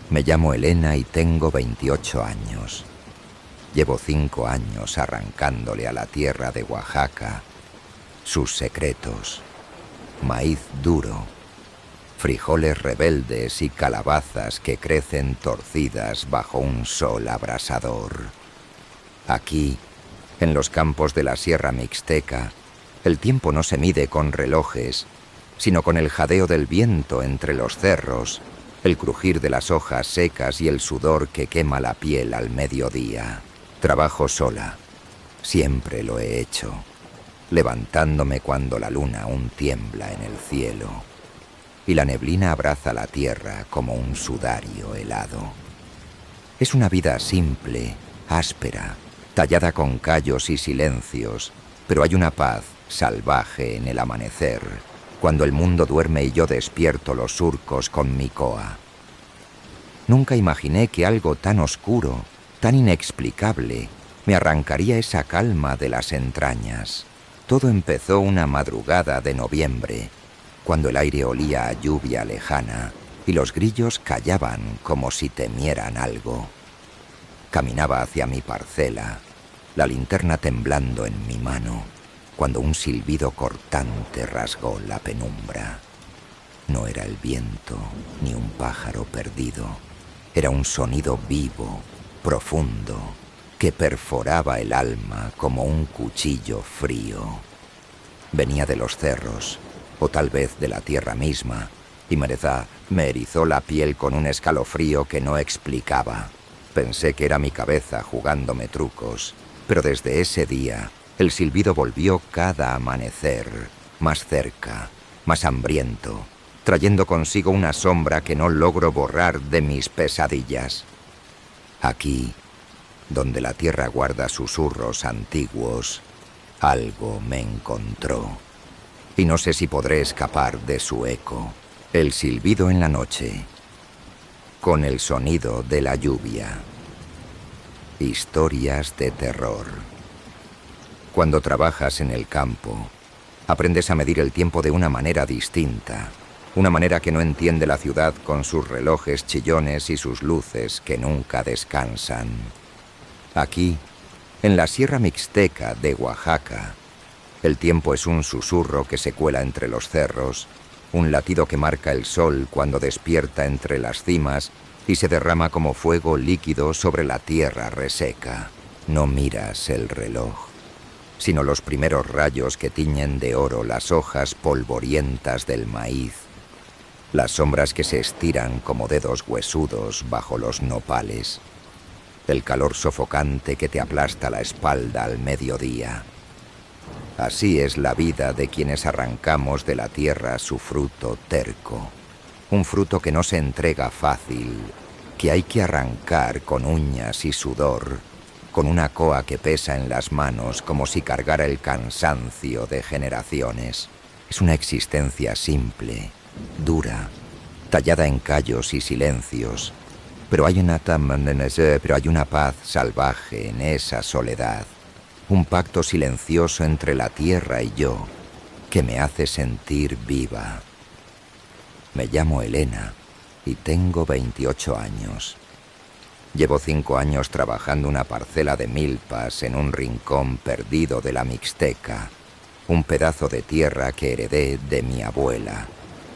Me llamo Elena y tengo 28 años. Llevo 5 años arrancándole a la tierra de Oaxaca sus secretos: maíz duro, frijoles rebeldes y calabazas que crecen torcidas bajo un sol abrasador. Aquí, en los campos de la Sierra Mixteca, el tiempo no se mide con relojes, sino con el jadeo del viento entre los cerros, el crujir de las hojas secas y el sudor que quema la piel al mediodía. Trabajo sola. Siempre lo he hecho, levantándome cuando la luna aún tiembla en el cielo y la neblina abraza la tierra como un sudario helado. Es una vida simple, áspera, tallada con callos y silencios, pero hay una paz salvaje en el amanecer, cuando el mundo duerme y yo despierto los surcos con mi coa. Nunca imaginé que algo tan oscuro, tan inexplicable, me arrancaría esa calma de las entrañas. Todo empezó una madrugada de noviembre, cuando el aire olía a lluvia lejana y los grillos callaban como si temieran algo. Caminaba hacia mi parcela, la linterna temblando en mi mano, cuando un silbido cortante rasgó la penumbra. No era el viento ni un pájaro perdido, era un sonido vivo, profundo, que perforaba el alma como un cuchillo frío. Venía de los cerros, o tal vez de la tierra misma, y me erizó la piel con un escalofrío que no explicaba. Pensé que era mi cabeza jugándome trucos, pero desde ese día el silbido volvió cada amanecer, más cerca, más hambriento, trayendo consigo una sombra que no logro borrar de mis pesadillas. Aquí, donde la tierra guarda susurros antiguos, algo me encontró. Y no sé si podré escapar de su eco, el silbido en la noche, con el sonido de la lluvia. Historias de terror. Cuando trabajas en el campo, aprendes a medir el tiempo de una manera distinta, una manera que no entiende la ciudad con sus relojes chillones y sus luces que nunca descansan. Aquí, en la Sierra Mixteca de Oaxaca, el tiempo es un susurro que se cuela entre los cerros, un latido que marca el sol cuando despierta entre las cimas y se derrama como fuego líquido sobre la tierra reseca. No miras el reloj, sino los primeros rayos que tiñen de oro las hojas polvorientas del maíz, las sombras que se estiran como dedos huesudos bajo los nopales, el calor sofocante que te aplasta la espalda al mediodía. Así es la vida de quienes arrancamos de la tierra su fruto terco, un fruto que no se entrega fácil, que hay que arrancar con uñas y sudor, con una coa que pesa en las manos como si cargara el cansancio de generaciones. Es una existencia simple, dura, tallada en callos y silencios, pero hay una paz salvaje en esa soledad. Un pacto silencioso entre la tierra y yo, que me hace sentir viva. Me llamo Elena y tengo 28 años. Llevo 5 años trabajando una parcela de milpas en un rincón perdido de la Mixteca, un pedazo de tierra que heredé de mi abuela,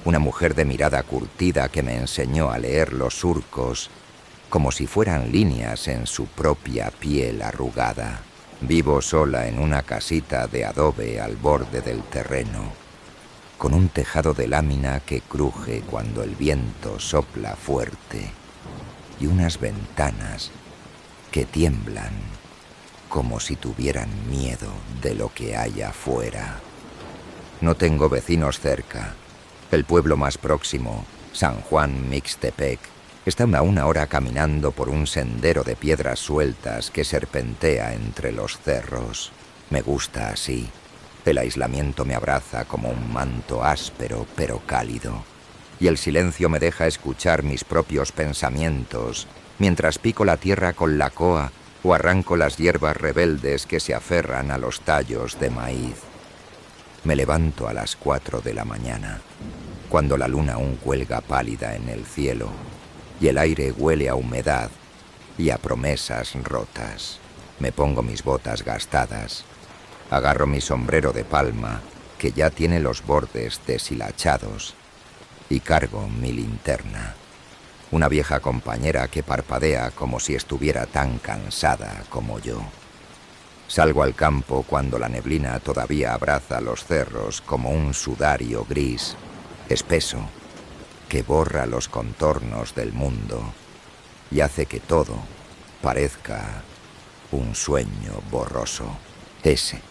una mujer de mirada curtida que me enseñó a leer los surcos como si fueran líneas en su propia piel arrugada. Vivo sola en una casita de adobe al borde del terreno, con un tejado de lámina que cruje cuando el viento sopla fuerte y unas ventanas que tiemblan como si tuvieran miedo de lo que hay afuera. No tengo vecinos cerca. El pueblo más próximo, San Juan Mixtepec, está a 1 hora caminando por un sendero de piedras sueltas que serpentea entre los cerros. Me gusta así. El aislamiento me abraza como un manto áspero pero cálido, y el silencio me deja escuchar mis propios pensamientos mientras pico la tierra con la coa o arranco las hierbas rebeldes que se aferran a los tallos de maíz. Me levanto a las 4 de la mañana, cuando la luna aún cuelga pálida en el cielo, y el aire huele a humedad y a promesas rotas. Me pongo mis botas gastadas, agarro mi sombrero de palma, que ya tiene los bordes deshilachados, y cargo mi linterna. Una vieja compañera que parpadea como si estuviera tan cansada como yo. Salgo al campo cuando la neblina todavía abraza los cerros como un sudario gris, espeso, que borra los contornos del mundo y hace que todo parezca un sueño borroso. Ese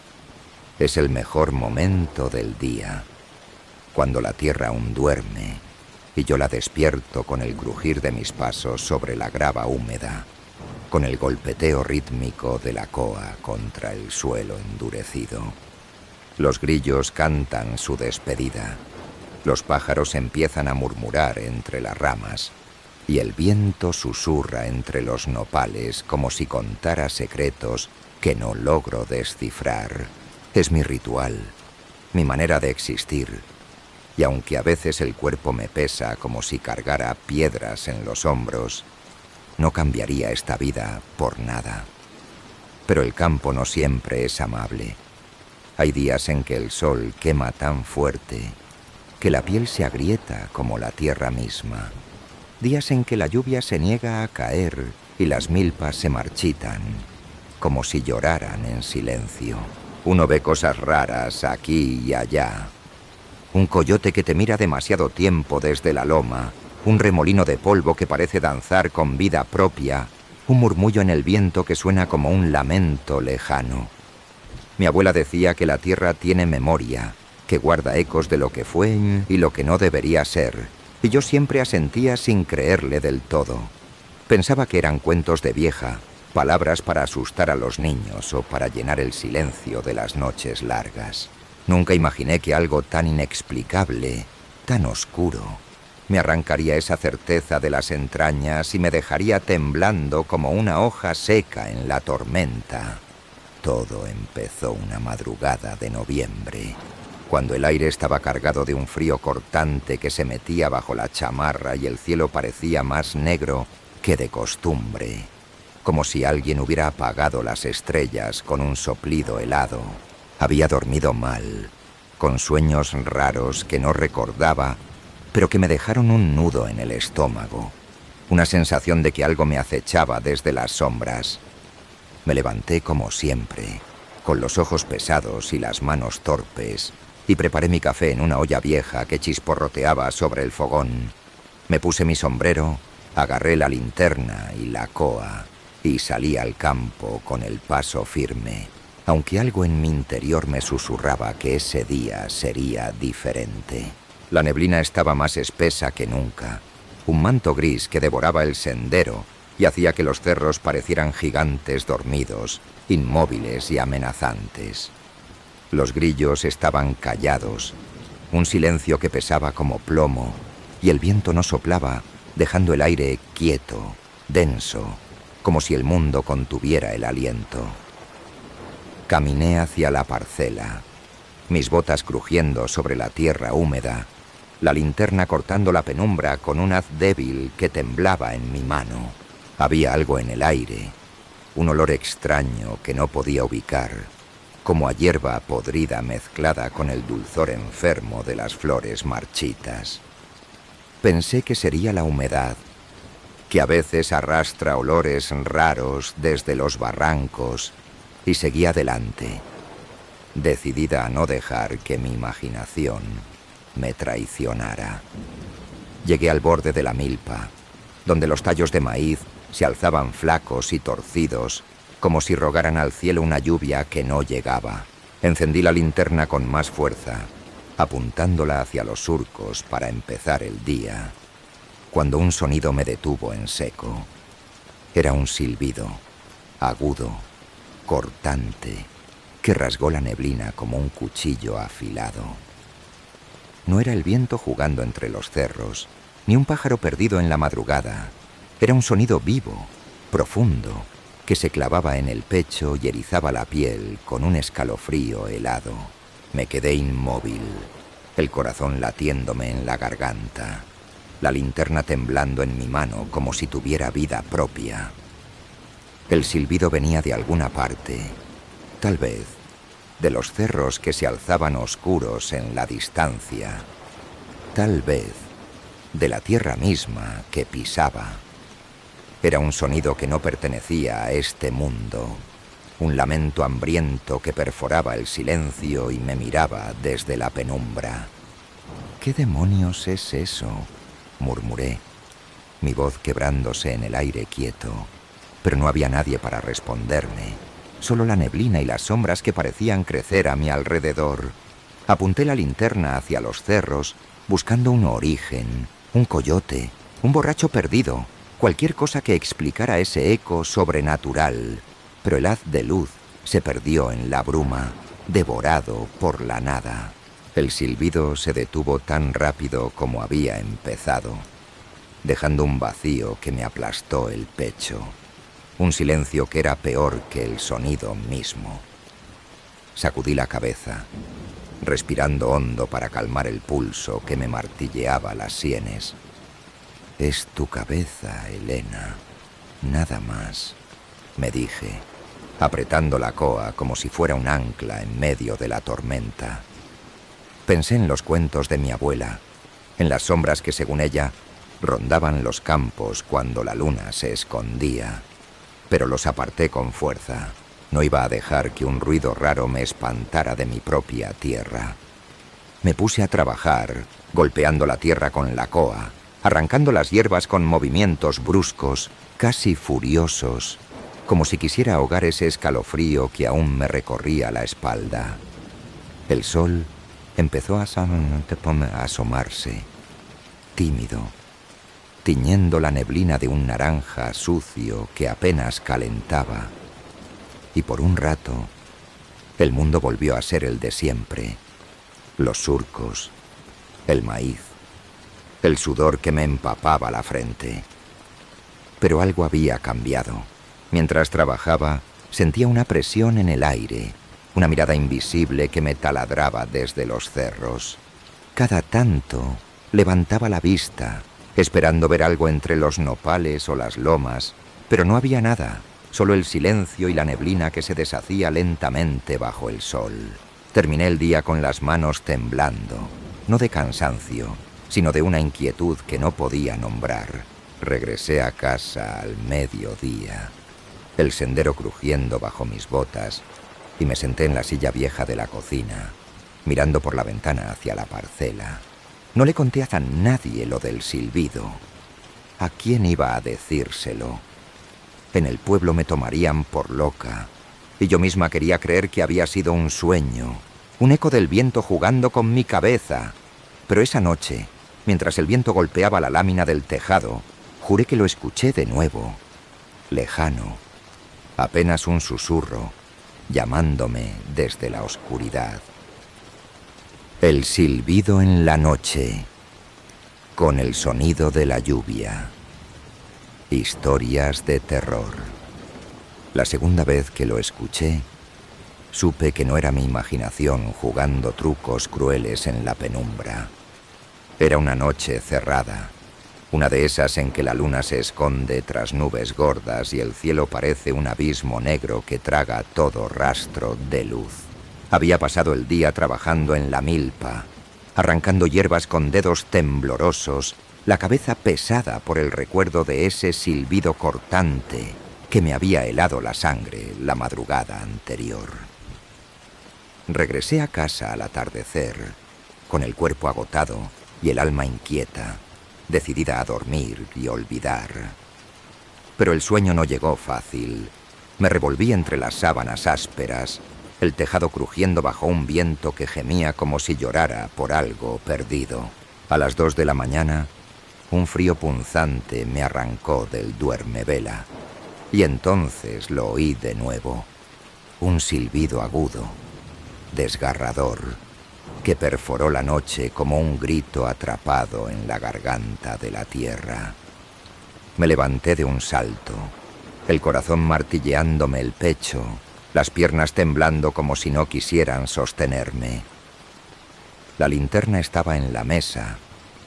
es el mejor momento del día, cuando la tierra aún duerme y yo la despierto con el crujir de mis pasos sobre la grava húmeda, con el golpeteo rítmico de la coa contra el suelo endurecido. Los grillos cantan su despedida, los pájaros empiezan a murmurar entre las ramas y el viento susurra entre los nopales como si contara secretos que no logro descifrar. Es mi ritual, mi manera de existir, y aunque a veces el cuerpo me pesa como si cargara piedras en los hombros, no cambiaría esta vida por nada. Pero el campo no siempre es amable. Hay días en que el sol quema tan fuerte que la piel se agrieta como la tierra misma. Días en que la lluvia se niega a caer y las milpas se marchitan, como si lloraran en silencio. Uno ve cosas raras aquí y allá. Un coyote que te mira demasiado tiempo desde la loma, un remolino de polvo que parece danzar con vida propia, un murmullo en el viento que suena como un lamento lejano. Mi abuela decía que la tierra tiene memoria, que guarda ecos de lo que fue y lo que no debería ser, y yo siempre asentía sin creerle del todo. Pensaba que eran cuentos de vieja, palabras para asustar a los niños o para llenar el silencio de las noches largas. Nunca imaginé que algo tan inexplicable, tan oscuro, me arrancaría esa certeza de las entrañas y me dejaría temblando como una hoja seca en la tormenta. Todo empezó una madrugada de noviembre, cuando el aire estaba cargado de un frío cortante que se metía bajo la chamarra y el cielo parecía más negro que de costumbre, como si alguien hubiera apagado las estrellas con un soplido helado. Había dormido mal, con sueños raros que no recordaba, pero que me dejaron un nudo en el estómago, una sensación de que algo me acechaba desde las sombras. Me levanté como siempre, con los ojos pesados y las manos torpes, y preparé mi café en una olla vieja que chisporroteaba sobre el fogón. Me puse mi sombrero, agarré la linterna y la coa, y salí al campo con el paso firme, aunque algo en mi interior me susurraba que ese día sería diferente. La neblina estaba más espesa que nunca, un manto gris que devoraba el sendero y hacía que los cerros parecieran gigantes dormidos, inmóviles y amenazantes. Los grillos estaban callados, un silencio que pesaba como plomo, y el viento no soplaba, dejando el aire quieto, denso, como si el mundo contuviera el aliento. Caminé hacia la parcela, mis botas crujiendo sobre la tierra húmeda, la linterna cortando la penumbra con un haz débil que temblaba en mi mano. Había algo en el aire, un olor extraño que no podía ubicar, como a hierba podrida mezclada con el dulzor enfermo de las flores marchitas. Pensé que sería la humedad, que a veces arrastra olores raros desde los barrancos, y seguí adelante, decidida a no dejar que mi imaginación me traicionara. Llegué al borde de la milpa, donde los tallos de maíz se alzaban flacos y torcidos, como si rogaran al cielo una lluvia que no llegaba. Encendí la linterna con más fuerza, apuntándola hacia los surcos para empezar el día, cuando un sonido me detuvo en seco. Era un silbido, agudo, cortante, que rasgó la neblina como un cuchillo afilado. No era el viento jugando entre los cerros, ni un pájaro perdido en la madrugada. Era un sonido vivo, profundo, que se clavaba en el pecho y erizaba la piel con un escalofrío helado. Me quedé inmóvil, el corazón latiéndome en la garganta. la linterna temblando en mi mano como si tuviera vida propia. El silbido venía de alguna parte, tal vez de los cerros que se alzaban oscuros en la distancia, tal vez de la tierra misma que pisaba. Era un sonido que no pertenecía a este mundo, un lamento hambriento que perforaba el silencio y me miraba desde la penumbra. ¿Qué demonios es eso?, murmuré, mi voz quebrándose en el aire quieto, pero no había nadie para responderme, solo la neblina y las sombras que parecían crecer a mi alrededor. Apunté la linterna hacia los cerros, buscando un origen, un coyote, un borracho perdido, cualquier cosa que explicara ese eco sobrenatural, pero el haz de luz se perdió en la bruma, devorado por la nada. El silbido se detuvo tan rápido como había empezado, dejando un vacío que me aplastó el pecho, un silencio que era peor que el sonido mismo. Sacudí la cabeza, respirando hondo para calmar el pulso que me martilleaba las sienes. «Es tu cabeza, Elena, nada más», me dije, apretando la coa como si fuera un ancla en medio de la tormenta. Pensé en los cuentos de mi abuela, en las sombras que, según ella, rondaban los campos cuando la luna se escondía, pero los aparté con fuerza. No iba a dejar que un ruido raro me espantara de mi propia tierra. Me puse a trabajar, golpeando la tierra con la coa, arrancando las hierbas con movimientos bruscos, casi furiosos, como si quisiera ahogar ese escalofrío que aún me recorría la espalda. El sol empezó a asomarse, tímido, tiñendo la neblina de un naranja sucio que apenas calentaba. Y por un rato, el mundo volvió a ser el de siempre. Los surcos, el maíz, el sudor que me empapaba la frente. Pero algo había cambiado. Mientras trabajaba, sentía una presión en el aire, una mirada invisible que me taladraba desde los cerros. Cada tanto levantaba la vista, esperando ver algo entre los nopales o las lomas, pero no había nada, solo el silencio y la neblina que se deshacía lentamente bajo el sol. Terminé el día con las manos temblando, no de cansancio, sino de una inquietud que no podía nombrar. Regresé a casa al mediodía, el sendero crujiendo bajo mis botas, y me senté en la silla vieja de la cocina, mirando por la ventana hacia la parcela. No le conté a nadie lo del silbido. ¿A quién iba a decírselo? En el pueblo me tomarían por loca, y yo misma quería creer que había sido un sueño, un eco del viento jugando con mi cabeza. Pero esa noche, mientras el viento golpeaba la lámina del tejado, juré que lo escuché de nuevo, lejano, apenas un susurro, llamándome desde la oscuridad. El silbido en la noche, con el sonido de la lluvia. Historias de terror. La segunda vez que lo escuché, supe que no era mi imaginación jugando trucos crueles en la penumbra. Era una noche cerrada, una de esas en que la luna se esconde tras nubes gordas y el cielo parece un abismo negro que traga todo rastro de luz. Había pasado el día trabajando en la milpa, arrancando hierbas con dedos temblorosos, la cabeza pesada por el recuerdo de ese silbido cortante que me había helado la sangre la madrugada anterior. Regresé a casa al atardecer, con el cuerpo agotado y el alma inquieta, decidida a dormir y olvidar. Pero el sueño no llegó fácil. Me revolví entre las sábanas ásperas, el tejado crujiendo bajo un viento que gemía como si llorara por algo perdido. A las 2 de la mañana, un frío punzante me arrancó del duermevela. Y entonces lo oí de nuevo. Un silbido agudo, desgarrador, que perforó la noche como un grito atrapado en la garganta de la tierra. Me levanté de un salto, el corazón martilleándome el pecho, las piernas temblando como si no quisieran sostenerme. La linterna estaba en la mesa,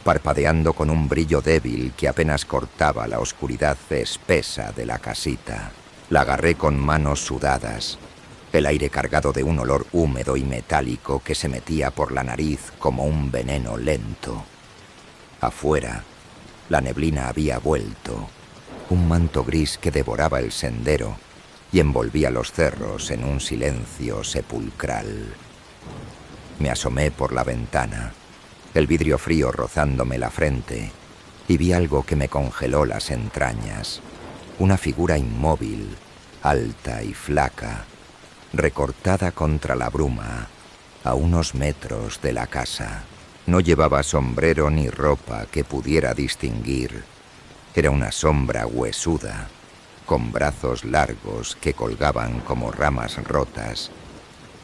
parpadeando con un brillo débil que apenas cortaba la oscuridad espesa de la casita. La agarré con manos sudadas, el aire cargado de un olor húmedo y metálico que se metía por la nariz como un veneno lento. Afuera, la neblina había vuelto, un manto gris que devoraba el sendero y envolvía los cerros en un silencio sepulcral. Me asomé por la ventana, el vidrio frío rozándome la frente, y vi algo que me congeló las entrañas. Una figura inmóvil, alta y flaca, recortada contra la bruma, a unos metros de la casa. No llevaba sombrero ni ropa que pudiera distinguir. Era una sombra huesuda, con brazos largos que colgaban como ramas rotas,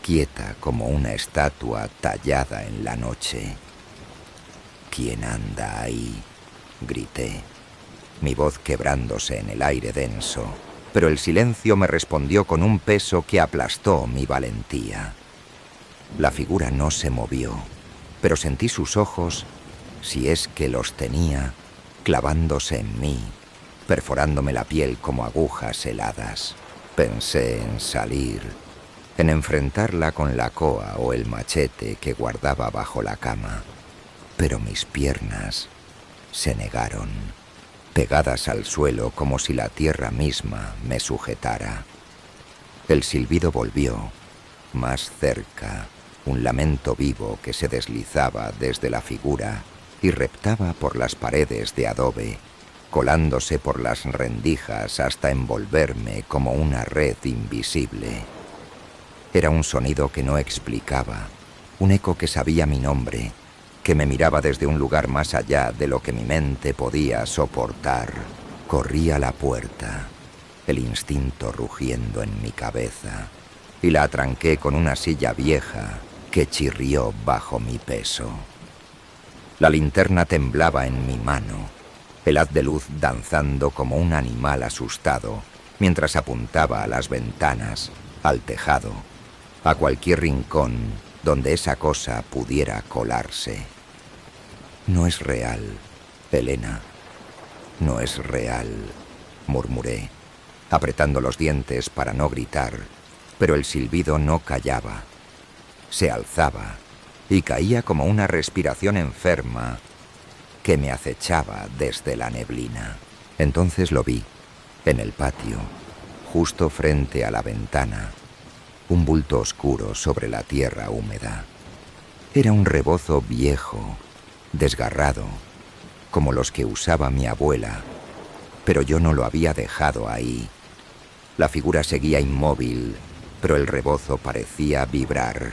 quieta como una estatua tallada en la noche. ¿Quién anda ahí?, grité, mi voz quebrándose en el aire denso, pero el silencio me respondió con un peso que aplastó mi valentía. La figura no se movió, pero sentí sus ojos, si es que los tenía, clavándose en mí, perforándome la piel como agujas heladas. Pensé en salir, en enfrentarla con la coa o el machete que guardaba bajo la cama, pero mis piernas se negaron, pegadas al suelo como si la tierra misma me sujetara. El silbido volvió, más cerca, un lamento vivo que se deslizaba desde la figura y reptaba por las paredes de adobe, colándose por las rendijas hasta envolverme como una red invisible. Era un sonido que no explicaba, un eco que sabía mi nombre, que me miraba desde un lugar más allá de lo que mi mente podía soportar. Corrí a la puerta, el instinto rugiendo en mi cabeza, y la atranqué con una silla vieja que chirrió bajo mi peso. La linterna temblaba en mi mano, el haz de luz danzando como un animal asustado, mientras apuntaba a las ventanas, al tejado, a cualquier rincón donde esa cosa pudiera colarse. No es real, Elena. No es real, murmuré, apretando los dientes para no gritar, pero el silbido no callaba. Se alzaba y caía como una respiración enferma que me acechaba desde la neblina. Entonces lo vi, en el patio, justo frente a la ventana, un bulto oscuro sobre la tierra húmeda. Era un rebozo viejo, desgarrado, como los que usaba mi abuela, pero yo no lo había dejado ahí. La figura seguía inmóvil, pero el rebozo parecía vibrar,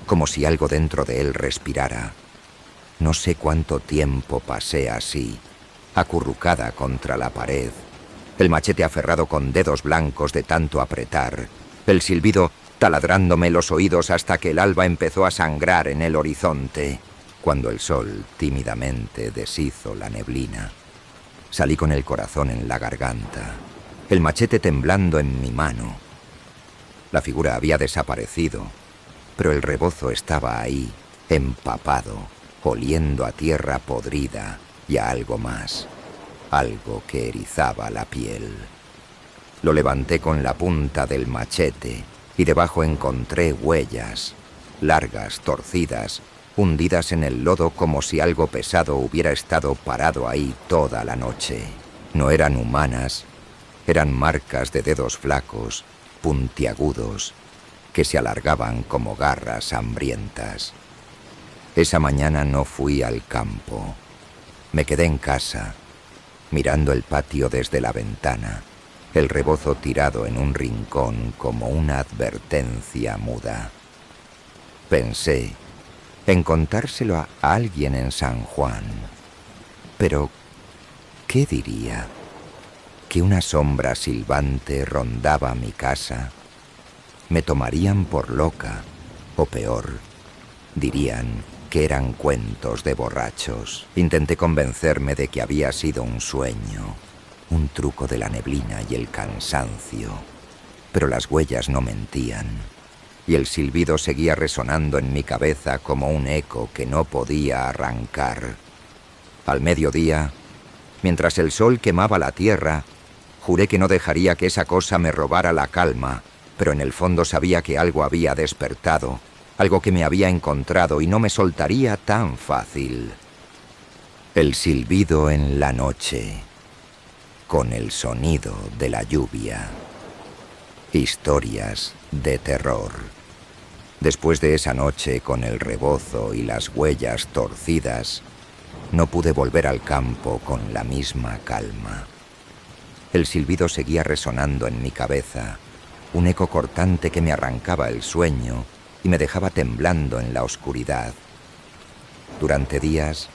como si algo dentro de él respirara. No sé cuánto tiempo pasé así, acurrucada contra la pared, el machete aferrado con dedos blancos de tanto apretar, el silbido taladrándome los oídos hasta que el alba empezó a sangrar en el horizonte. Cuando el sol tímidamente deshizo la neblina, salí con el corazón en la garganta, el machete temblando en mi mano. La figura había desaparecido, pero el rebozo estaba ahí, empapado, oliendo a tierra podrida y a algo más, algo que erizaba la piel. Lo levanté con la punta del machete y debajo encontré huellas, largas, torcidas, hundidas en el lodo como si algo pesado hubiera estado parado ahí toda la noche. No eran humanas, eran marcas de dedos flacos, puntiagudos, que se alargaban como garras hambrientas. Esa mañana no fui al campo. Me quedé en casa, mirando el patio desde la ventana, el rebozo tirado en un rincón como una advertencia muda. Pensé en contárselo a alguien en San Juan. Pero, ¿qué diría? ¿Que una sombra silbante rondaba mi casa? Me tomarían por loca, o peor, dirían que eran cuentos de borrachos. Intenté convencerme de que había sido un sueño, un truco de la neblina y el cansancio, pero las huellas no mentían, y el silbido seguía resonando en mi cabeza como un eco que no podía arrancar. Al mediodía, mientras el sol quemaba la tierra, juré que no dejaría que esa cosa me robara la calma, pero en el fondo sabía que algo había despertado, algo que me había encontrado y no me soltaría tan fácil. El silbido en la noche, con el sonido de la lluvia. Historias de terror. Después de esa noche con el rebozo y las huellas torcidas, no pude volver al campo con la misma calma. El silbido seguía resonando en mi cabeza, un eco cortante que me arrancaba el sueño y me dejaba temblando en la oscuridad. Durante días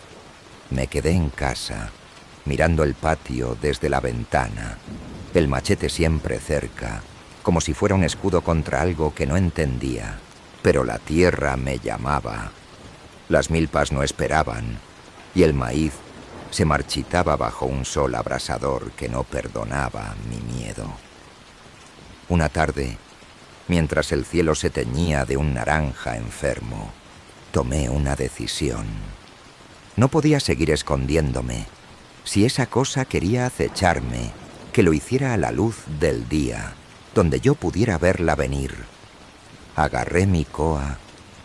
me quedé en casa, mirando el patio desde la ventana, el machete siempre cerca, como si fuera un escudo contra algo que no entendía. Pero la tierra me llamaba. Las milpas no esperaban, y el maíz se marchitaba bajo un sol abrasador que no perdonaba mi miedo. Una tarde, mientras el cielo se teñía de un naranja enfermo, tomé una decisión. No podía seguir escondiéndome. Si esa cosa quería acecharme, que lo hiciera a la luz del día, donde yo pudiera verla venir. Agarré mi coa,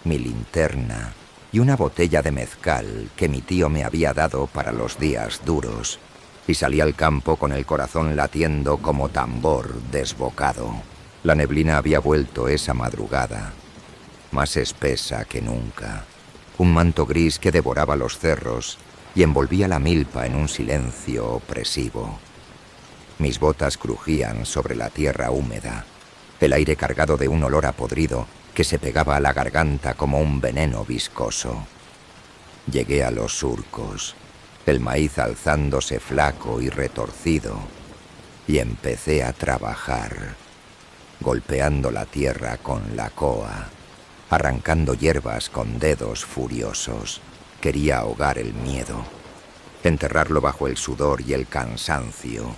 mi linterna y una botella de mezcal que mi tío me había dado para los días duros, y salí al campo con el corazón latiendo como tambor desbocado. La neblina había vuelto esa madrugada, más espesa que nunca, un manto gris que devoraba los cerros y envolvía la milpa en un silencio opresivo. Mis botas crujían sobre la tierra húmeda, el aire cargado de un olor a podrido que se pegaba a la garganta como un veneno viscoso. Llegué a los surcos, el maíz alzándose flaco y retorcido, y empecé a trabajar, golpeando la tierra con la coa, arrancando hierbas con dedos furiosos. Quería ahogar el miedo, enterrarlo bajo el sudor y el cansancio,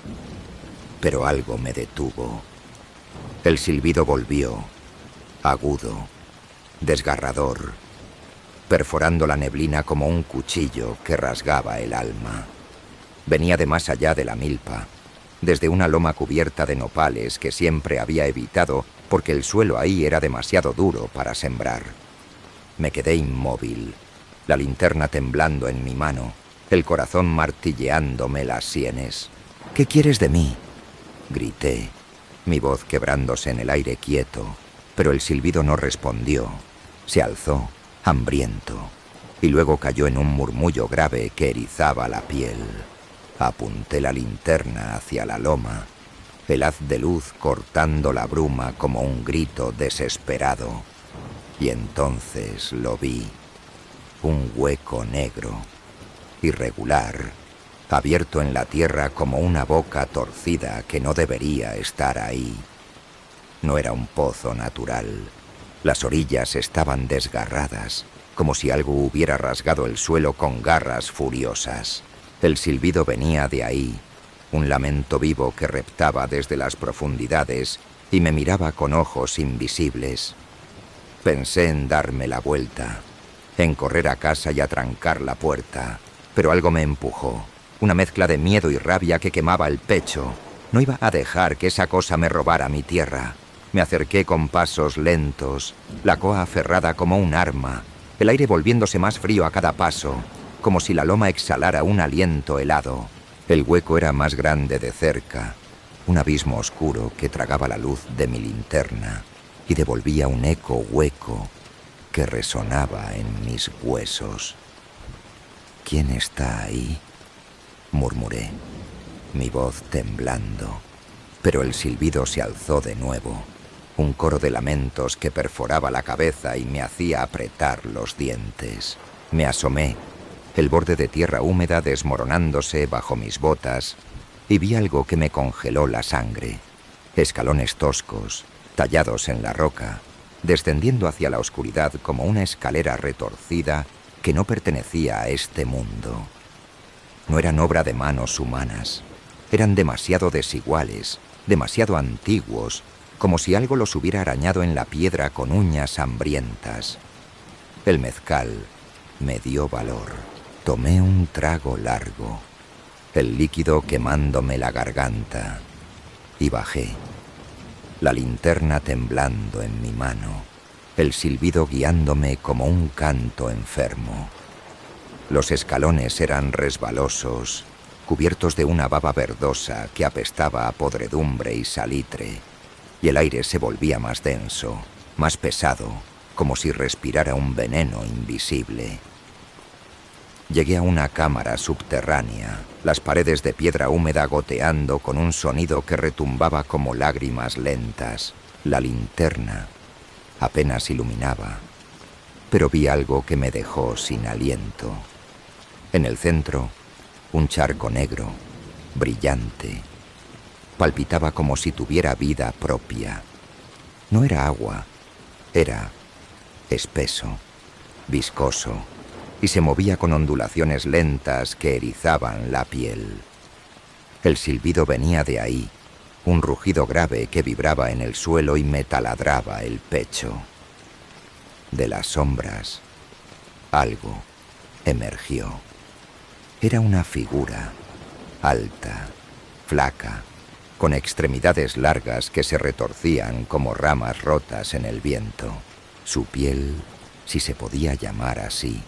pero algo me detuvo. El silbido volvió, agudo, desgarrador, perforando la neblina como un cuchillo que rasgaba el alma. Venía de más allá de la milpa, desde una loma cubierta de nopales que siempre había evitado porque el suelo ahí era demasiado duro para sembrar. Me quedé inmóvil, la linterna temblando en mi mano, el corazón martilleándome las sienes. «¿Qué quieres de mí?», grité, mi voz quebrándose en el aire quieto, pero el silbido no respondió. Se alzó, hambriento, y luego cayó en un murmullo grave que erizaba la piel. Apunté la linterna hacia la loma, el haz de luz cortando la bruma como un grito desesperado. Y entonces lo vi, un hueco negro, irregular, abierto en la tierra como una boca torcida que no debería estar ahí. No era un pozo natural. Las orillas estaban desgarradas, como si algo hubiera rasgado el suelo con garras furiosas. El silbido venía de ahí, un lamento vivo que reptaba desde las profundidades y me miraba con ojos invisibles. Pensé en darme la vuelta, en correr a casa y atrancar la puerta, pero algo me empujó, una mezcla de miedo y rabia que quemaba el pecho. No iba a dejar que esa cosa me robara mi tierra. Me acerqué con pasos lentos, la coa aferrada como un arma, el aire volviéndose más frío a cada paso, como si la loma exhalara un aliento helado. El hueco era más grande de cerca, un abismo oscuro que tragaba la luz de mi linterna y devolvía un eco hueco que resonaba en mis huesos. «¿Quién está ahí?», murmuré, mi voz temblando, pero el silbido se alzó de nuevo, un coro de lamentos que perforaba la cabeza y me hacía apretar los dientes. Me asomé, el borde de tierra húmeda desmoronándose bajo mis botas, y vi algo que me congeló la sangre. Escalones toscos, tallados en la roca, descendiendo hacia la oscuridad como una escalera retorcida que no pertenecía a este mundo. No eran obra de manos humanas, eran demasiado desiguales, demasiado antiguos, como si algo los hubiera arañado en la piedra con uñas hambrientas. El mezcal me dio valor. Tomé un trago largo, el líquido quemándome la garganta, y bajé, la linterna temblando en mi mano, el silbido guiándome como un canto enfermo. Los escalones eran resbalosos, cubiertos de una baba verdosa que apestaba a podredumbre y salitre, y el aire se volvía más denso, más pesado, como si respirara un veneno invisible. Llegué a una cámara subterránea, las paredes de piedra húmeda goteando con un sonido que retumbaba como lágrimas lentas. La linterna apenas iluminaba, pero vi algo que me dejó sin aliento. En el centro, un charco negro, brillante, palpitaba como si tuviera vida propia. No era agua, era espeso, viscoso, y se movía con ondulaciones lentas que erizaban la piel. El silbido venía de ahí, un rugido grave que vibraba en el suelo y me taladraba el pecho. De las sombras, algo emergió. Era una figura, alta, flaca, con extremidades largas que se retorcían como ramas rotas en el viento. Su piel, si se podía llamar así,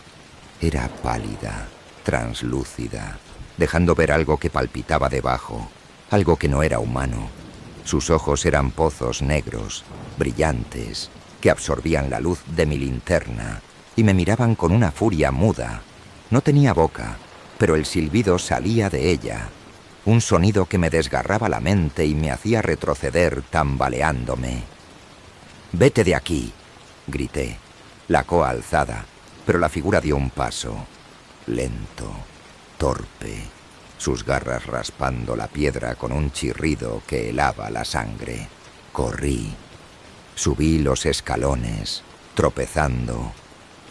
era pálida, translúcida, dejando ver algo que palpitaba debajo, algo que no era humano. Sus ojos eran pozos negros, brillantes, que absorbían la luz de mi linterna y me miraban con una furia muda. No tenía boca, pero el silbido salía de ella, un sonido que me desgarraba la mente y me hacía retroceder tambaleándome. «¡Vete de aquí!», grité, la coa alzada, pero la figura dio un paso, lento, torpe, sus garras raspando la piedra con un chirrido que helaba la sangre. Corrí, subí los escalones, tropezando,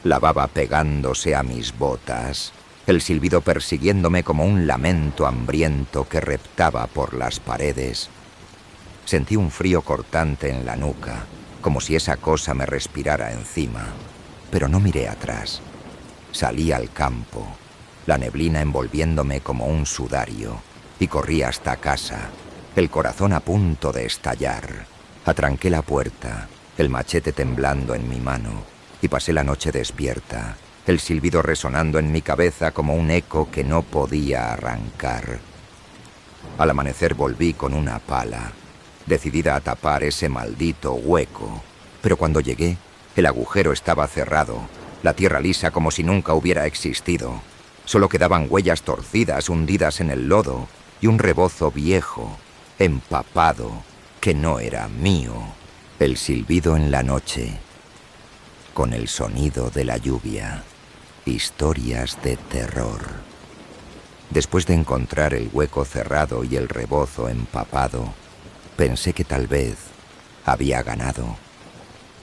la baba pegándose a mis botas, el silbido persiguiéndome como un lamento hambriento que reptaba por las paredes. Sentí un frío cortante en la nuca, como si esa cosa me respirara encima, pero no miré atrás. Salí al campo, la neblina envolviéndome como un sudario, y corrí hasta casa, el corazón a punto de estallar. Atranqué la puerta, el machete temblando en mi mano, y pasé la noche despierta, el silbido resonando en mi cabeza como un eco que no podía arrancar. Al amanecer volví con una pala, decidida a tapar ese maldito hueco, pero cuando llegué, el agujero estaba cerrado, la tierra lisa como si nunca hubiera existido. Solo quedaban huellas torcidas hundidas en el lodo y un rebozo viejo, empapado, que no era mío. El silbido en la noche, con el sonido de la lluvia. Historias de terror. Después de encontrar el hueco cerrado y el rebozo empapado, pensé que tal vez había ganado,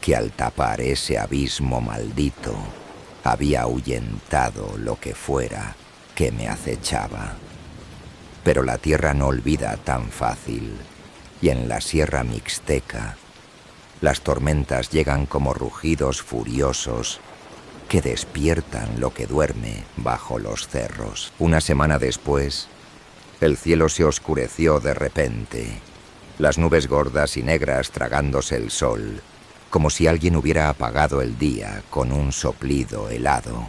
que al tapar ese abismo maldito había ahuyentado lo que fuera que me acechaba. Pero la tierra no olvida tan fácil, y en la Sierra Mixteca las tormentas llegan como rugidos furiosos que despiertan lo que duerme bajo los cerros. Una semana después, el cielo se oscureció de repente, las nubes gordas y negras tragándose el sol, como si alguien hubiera apagado el día con un soplido helado.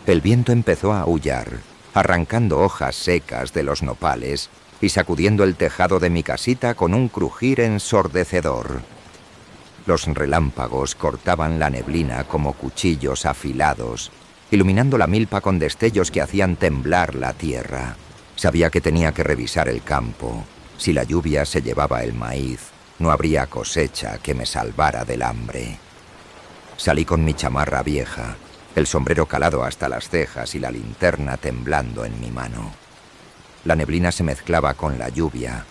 El viento empezó a aullar, arrancando hojas secas de los nopales y sacudiendo el tejado de mi casita con un crujir ensordecedor. Los relámpagos cortaban la neblina como cuchillos afilados, iluminando la milpa con destellos que hacían temblar la tierra. Sabía que tenía que revisar el campo. Si la lluvia se llevaba el maíz, no habría cosecha que me salvara del hambre. Salí con mi chamarra vieja, el sombrero calado hasta las cejas y la linterna temblando en mi mano. La neblina se mezclaba con la lluvia,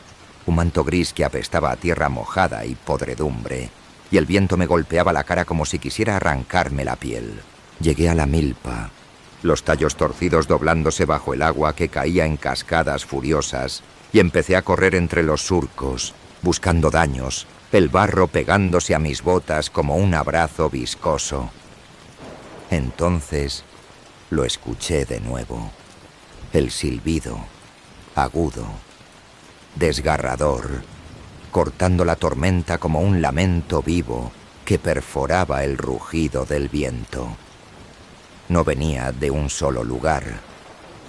un manto gris que apestaba a tierra mojada y podredumbre, y el viento me golpeaba la cara como si quisiera arrancarme la piel. Llegué a la milpa, los tallos torcidos doblándose bajo el agua que caía en cascadas furiosas, y empecé a correr entre los surcos, buscando daños, el barro pegándose a mis botas como un abrazo viscoso. Entonces Lo escuché de nuevo. El silbido, agudo, desgarrador, cortando la tormenta como un lamento vivo que perforaba el rugido del viento. No venía de un solo lugar.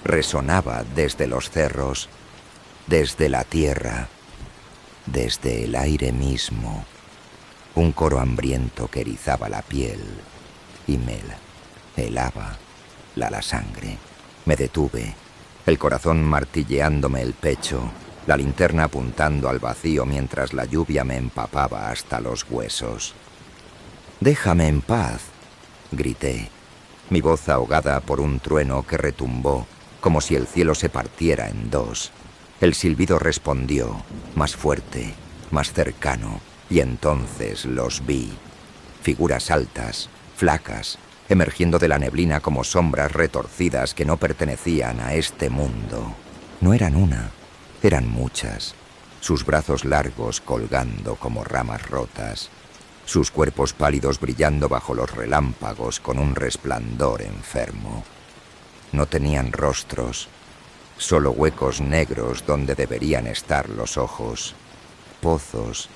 Resonaba desde los cerros, desde la tierra, desde el aire mismo. Un coro hambriento que erizaba la piel y me helaba la sangre. Me detuve, el corazón martilleándome el pecho, la linterna apuntando al vacío mientras la lluvia me empapaba hasta los huesos. «Déjame en paz», grité, mi voz ahogada por un trueno que retumbó como si el cielo se partiera en dos. El silbido respondió, más fuerte, más cercano, y entonces los vi. Figuras altas, flacas, emergiendo de la neblina como sombras retorcidas que no pertenecían a este mundo. No eran una, eran muchas, sus brazos largos colgando como ramas rotas, sus cuerpos pálidos brillando bajo los relámpagos con un resplandor enfermo. No tenían rostros, solo huecos negros donde deberían estar los ojos, pozos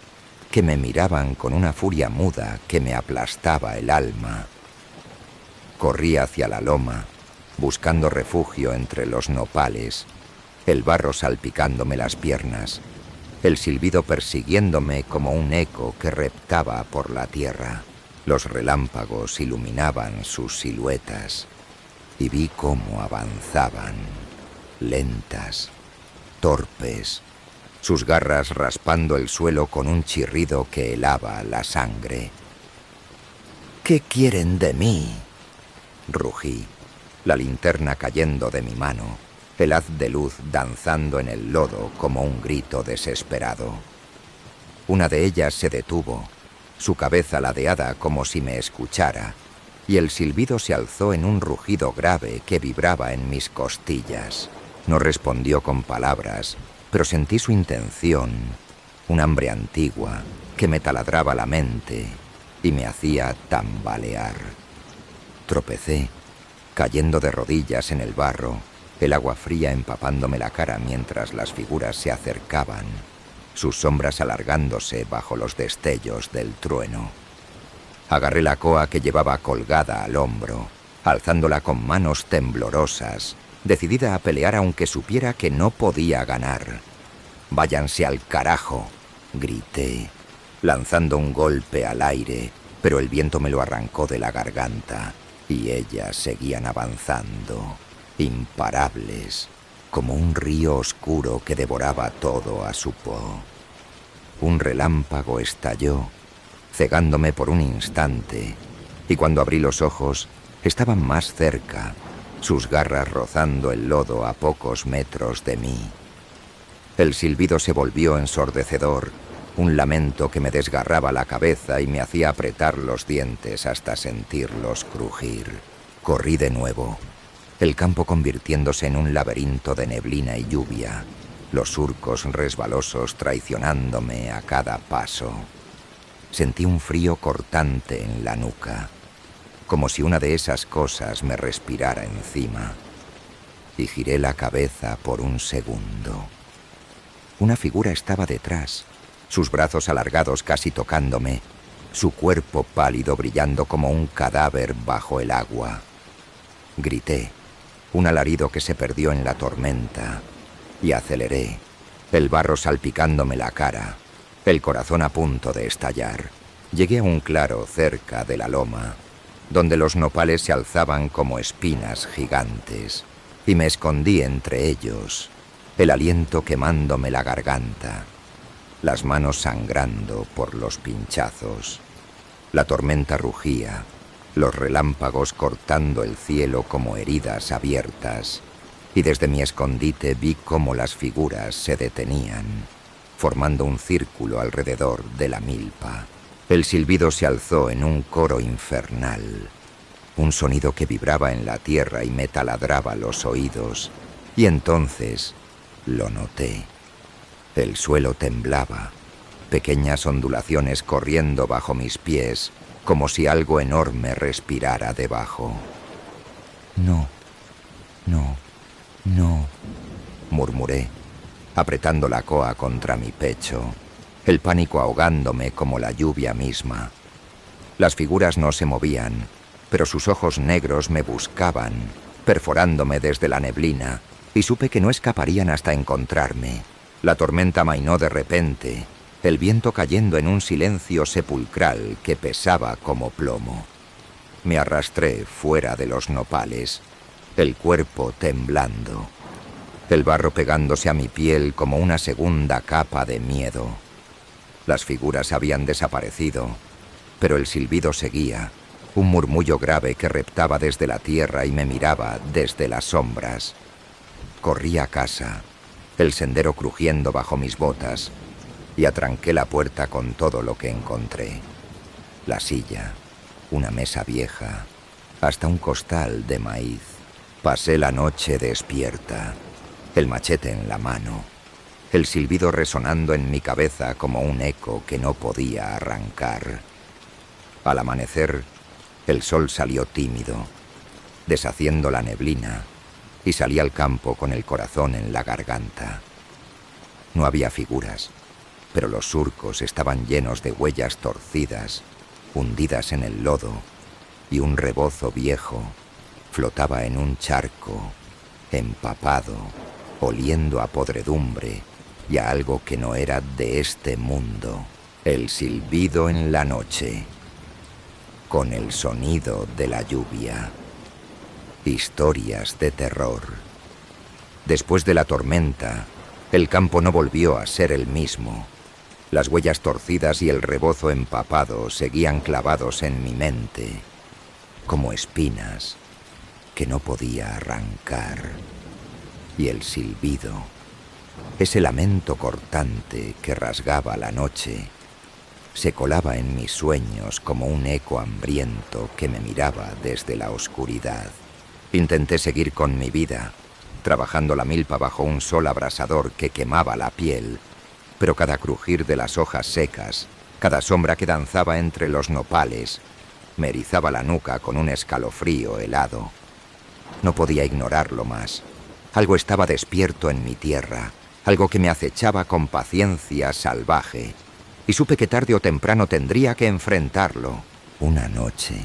que me miraban con una furia muda que me aplastaba el alma. Corrí hacia la loma, buscando refugio entre los nopales, el barro salpicándome las piernas, el silbido persiguiéndome como un eco que reptaba por la tierra. Los relámpagos iluminaban sus siluetas y vi cómo avanzaban, lentas, torpes, sus garras raspando el suelo con un chirrido que helaba la sangre. «¿Qué quieren de mí?», rugí, la linterna cayendo de mi mano, el haz de luz danzando en el lodo como un grito desesperado. Una de ellas se detuvo, su cabeza ladeada como si me escuchara, y el silbido se alzó en un rugido grave que vibraba en mis costillas. No respondió con palabras, pero sentí su intención, un hambre antigua que me taladraba la mente y me hacía tambalear. Tropecé, cayendo de rodillas en el barro, el agua fría empapándome la cara mientras las figuras se acercaban, sus sombras alargándose bajo los destellos del trueno. Agarré la coa que llevaba colgada al hombro, alzándola con manos temblorosas, decidida a pelear aunque supiera que no podía ganar. «Váyanse al carajo», grité, lanzando un golpe al aire, pero el viento me lo arrancó de la garganta, y ellas seguían avanzando, imparables, como un río oscuro que devoraba todo a su po. Un relámpago estalló, cegándome por un instante, y cuando abrí los ojos, estaban más cerca, sus garras rozando el lodo a pocos metros de mí. El silbido se volvió ensordecedor, un lamento que me desgarraba la cabeza y me hacía apretar los dientes hasta sentirlos crujir. Corrí de nuevo, el campo convirtiéndose en un laberinto de neblina y lluvia, los surcos resbalosos traicionándome a cada paso. Sentí un frío cortante en la nuca, como si una de esas cosas me respirara encima, y giré la cabeza por un segundo. Una figura estaba detrás, sus brazos alargados casi tocándome, su cuerpo pálido brillando como un cadáver bajo el agua. Grité, un alarido que se perdió en la tormenta, y aceleré, el barro salpicándome la cara, el corazón a punto de estallar. Llegué a un claro cerca de la loma, donde los nopales se alzaban como espinas gigantes, y me escondí entre ellos, el aliento quemándome la garganta, las manos sangrando por los pinchazos. La tormenta rugía, los relámpagos cortando el cielo como heridas abiertas, y desde mi escondite vi cómo las figuras se detenían, formando un círculo alrededor de la milpa. El silbido se alzó en un coro infernal, un sonido que vibraba en la tierra y me taladraba los oídos, y entonces lo noté. El suelo temblaba, pequeñas ondulaciones corriendo bajo mis pies, como si algo enorme respirara debajo. No, no, no, murmuré, apretando la coa contra mi pecho, el pánico ahogándome como la lluvia misma. Las figuras no se movían, pero sus ojos negros me buscaban, perforándome desde la neblina, y supe que no escaparían hasta encontrarme. La tormenta amainó de repente, el viento cayendo en un silencio sepulcral que pesaba como plomo. Me arrastré fuera de los nopales, el cuerpo temblando, el barro pegándose a mi piel como una segunda capa de miedo. Las figuras habían desaparecido, pero el silbido seguía, un murmullo grave que reptaba desde la tierra y me miraba desde las sombras. Corrí a casa, el sendero crujiendo bajo mis botas, y atranqué la puerta con todo lo que encontré. La silla, una mesa vieja, hasta un costal de maíz. Pasé la noche despierta, el machete en la mano, el silbido resonando en mi cabeza como un eco que no podía arrancar. Al amanecer, el sol salió tímido, deshaciendo la neblina, y salí al campo con el corazón en la garganta. No había figuras, pero los surcos estaban llenos de huellas torcidas, hundidas en el lodo, y un rebozo viejo flotaba en un charco, empapado, oliendo a podredumbre y a algo que no era de este mundo. El silbido en la noche, con el sonido de la lluvia. Historias de terror. Después de la tormenta, el campo no volvió a ser el mismo. Las huellas torcidas y el rebozo empapado seguían clavados en mi mente, como espinas que no podía arrancar. Y el silbido, ese lamento cortante que rasgaba la noche, se colaba en mis sueños como un eco hambriento que me miraba desde la oscuridad. Intenté seguir con mi vida, trabajando la milpa bajo un sol abrasador que quemaba la piel, pero cada crujir de las hojas secas, cada sombra que danzaba entre los nopales, me erizaba la nuca con un escalofrío helado. No podía ignorarlo más. Algo estaba despierto en mi tierra, algo que me acechaba con paciencia salvaje, y supe que tarde o temprano tendría que enfrentarlo. Una noche,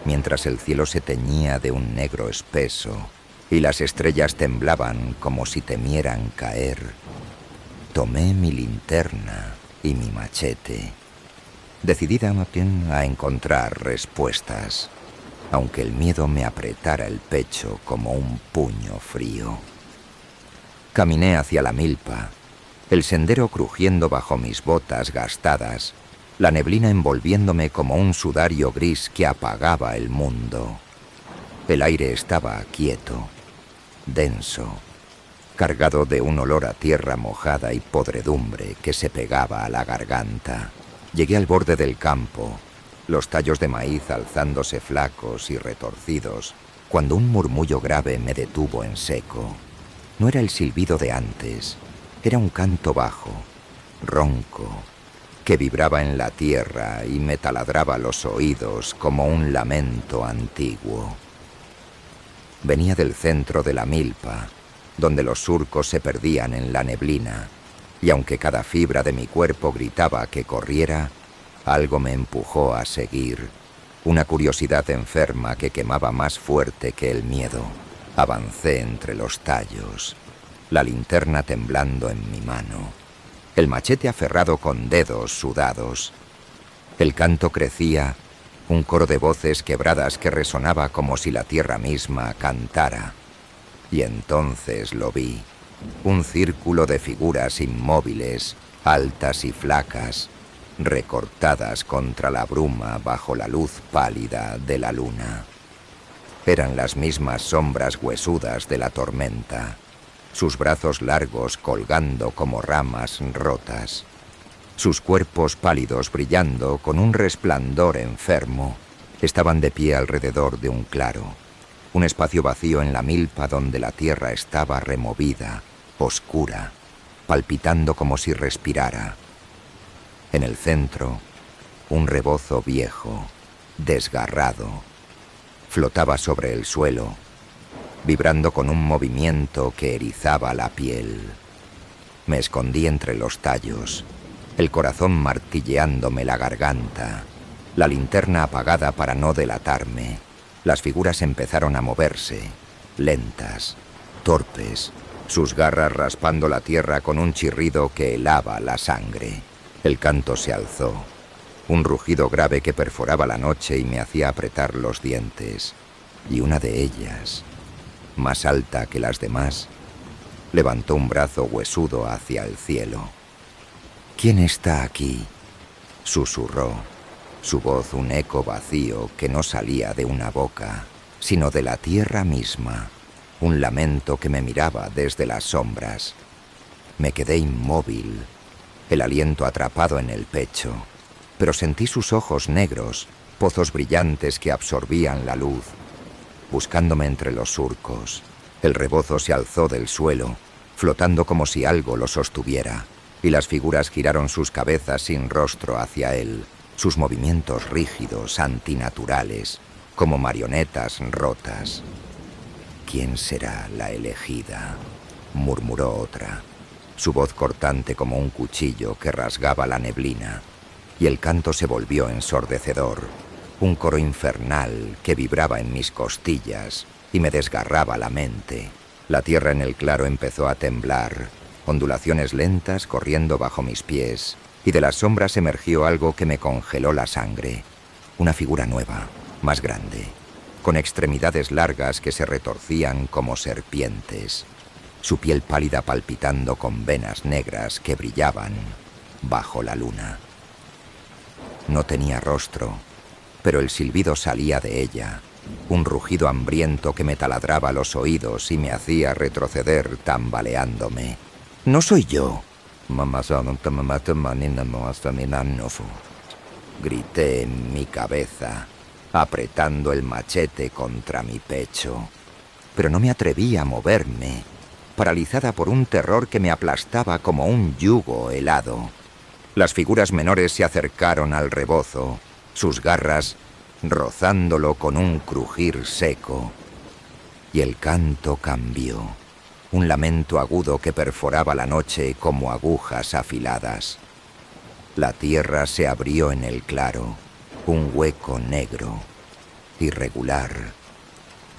mientras el cielo se teñía de un negro espeso y las estrellas temblaban como si temieran caer, tomé mi linterna y mi machete, decidida a encontrar respuestas, aunque el miedo me apretara el pecho como un puño frío. Caminé hacia la milpa, el sendero crujiendo bajo mis botas gastadas, la neblina envolviéndome como un sudario gris que apagaba el mundo. El aire estaba quieto, denso, cargado de un olor a tierra mojada y podredumbre que se pegaba a la garganta. Llegué al borde del campo, los tallos de maíz alzándose flacos y retorcidos, cuando un murmullo grave me detuvo en seco. No era el silbido de antes, era un canto bajo, ronco, que vibraba en la tierra y me taladraba los oídos como un lamento antiguo. Venía del centro de la milpa, donde los surcos se perdían en la neblina, y aunque cada fibra de mi cuerpo gritaba que corriera, algo me empujó a seguir, una curiosidad enferma que quemaba más fuerte que el miedo. Avancé entre los tallos, la linterna temblando en mi mano, el machete aferrado con dedos sudados. El canto crecía, un coro de voces quebradas que resonaba como si la tierra misma cantara. Y entonces lo vi, un círculo de figuras inmóviles, altas y flacas, recortadas contra la bruma bajo la luz pálida de la luna. Eran las mismas sombras huesudas de la tormenta, sus brazos largos colgando como ramas rotas, sus cuerpos pálidos brillando con un resplandor enfermo. Estaban de pie alrededor de un claro, un espacio vacío en la milpa donde la tierra estaba removida, oscura, palpitando como si respirara. En el centro, un rebozo viejo, desgarrado, Flotaba sobre el suelo, vibrando con un movimiento que erizaba la piel. Me escondí entre los tallos, el corazón martilleándome la garganta, la linterna apagada para no delatarme. Las figuras empezaron a moverse, lentas, torpes, sus garras raspando la tierra con un chirrido que helaba la sangre. El canto se alzó, un rugido grave que perforaba la noche y me hacía apretar los dientes. Y una de ellas, más alta que las demás, levantó un brazo huesudo hacia el cielo. «¿Quién está aquí?», susurró, su voz un eco vacío que no salía de una boca, sino de la tierra misma, un lamento que me miraba desde las sombras. Me quedé inmóvil, el aliento atrapado en el pecho, pero sentí sus ojos negros, pozos brillantes que absorbían la luz, buscándome entre los surcos. El rebozo se alzó del suelo, flotando como si algo lo sostuviera, y las figuras giraron sus cabezas sin rostro hacia él, sus movimientos rígidos, antinaturales, como marionetas rotas. «¿Quién será la elegida?», murmuró otra, su voz cortante como un cuchillo que rasgaba la neblina, y el canto se volvió ensordecedor, un coro infernal que vibraba en mis costillas y me desgarraba la mente. La tierra en el claro empezó a temblar, ondulaciones lentas corriendo bajo mis pies, y de las sombras emergió algo que me congeló la sangre. Una figura nueva, más grande, con extremidades largas que se retorcían como serpientes, su piel pálida palpitando con venas negras que brillaban bajo la luna. No tenía rostro, pero el silbido salía de ella, un rugido hambriento que me taladraba los oídos y me hacía retroceder tambaleándome. «No soy yo», grité en mi cabeza, apretando el machete contra mi pecho. Pero no me atreví a moverme, paralizada por un terror que me aplastaba como un yugo helado. Las figuras menores se acercaron al rebozo, sus garras rozándolo con un crujir seco. Y el canto cambió, un lamento agudo que perforaba la noche como agujas afiladas. La tierra se abrió en el claro, un hueco negro, irregular,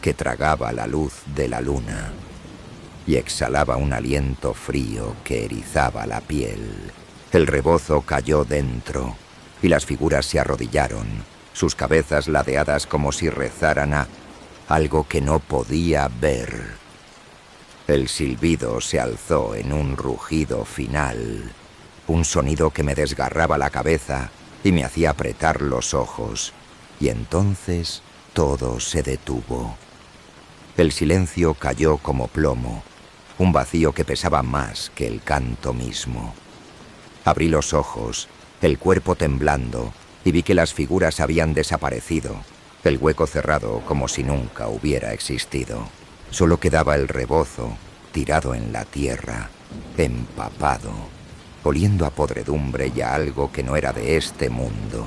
que tragaba la luz de la luna y exhalaba un aliento frío que erizaba la piel. El rebozo cayó dentro y las figuras se arrodillaron, sus cabezas ladeadas como si rezaran a algo que no podía ver. El silbido se alzó en un rugido final, un sonido que me desgarraba la cabeza y me hacía apretar los ojos, y entonces todo se detuvo. El silencio cayó como plomo, un vacío que pesaba más que el canto mismo. Abrí los ojos, el cuerpo temblando, y vi que las figuras habían desaparecido, el hueco cerrado como si nunca hubiera existido. Solo quedaba el rebozo, tirado en la tierra, empapado, oliendo a podredumbre y a algo que no era de este mundo.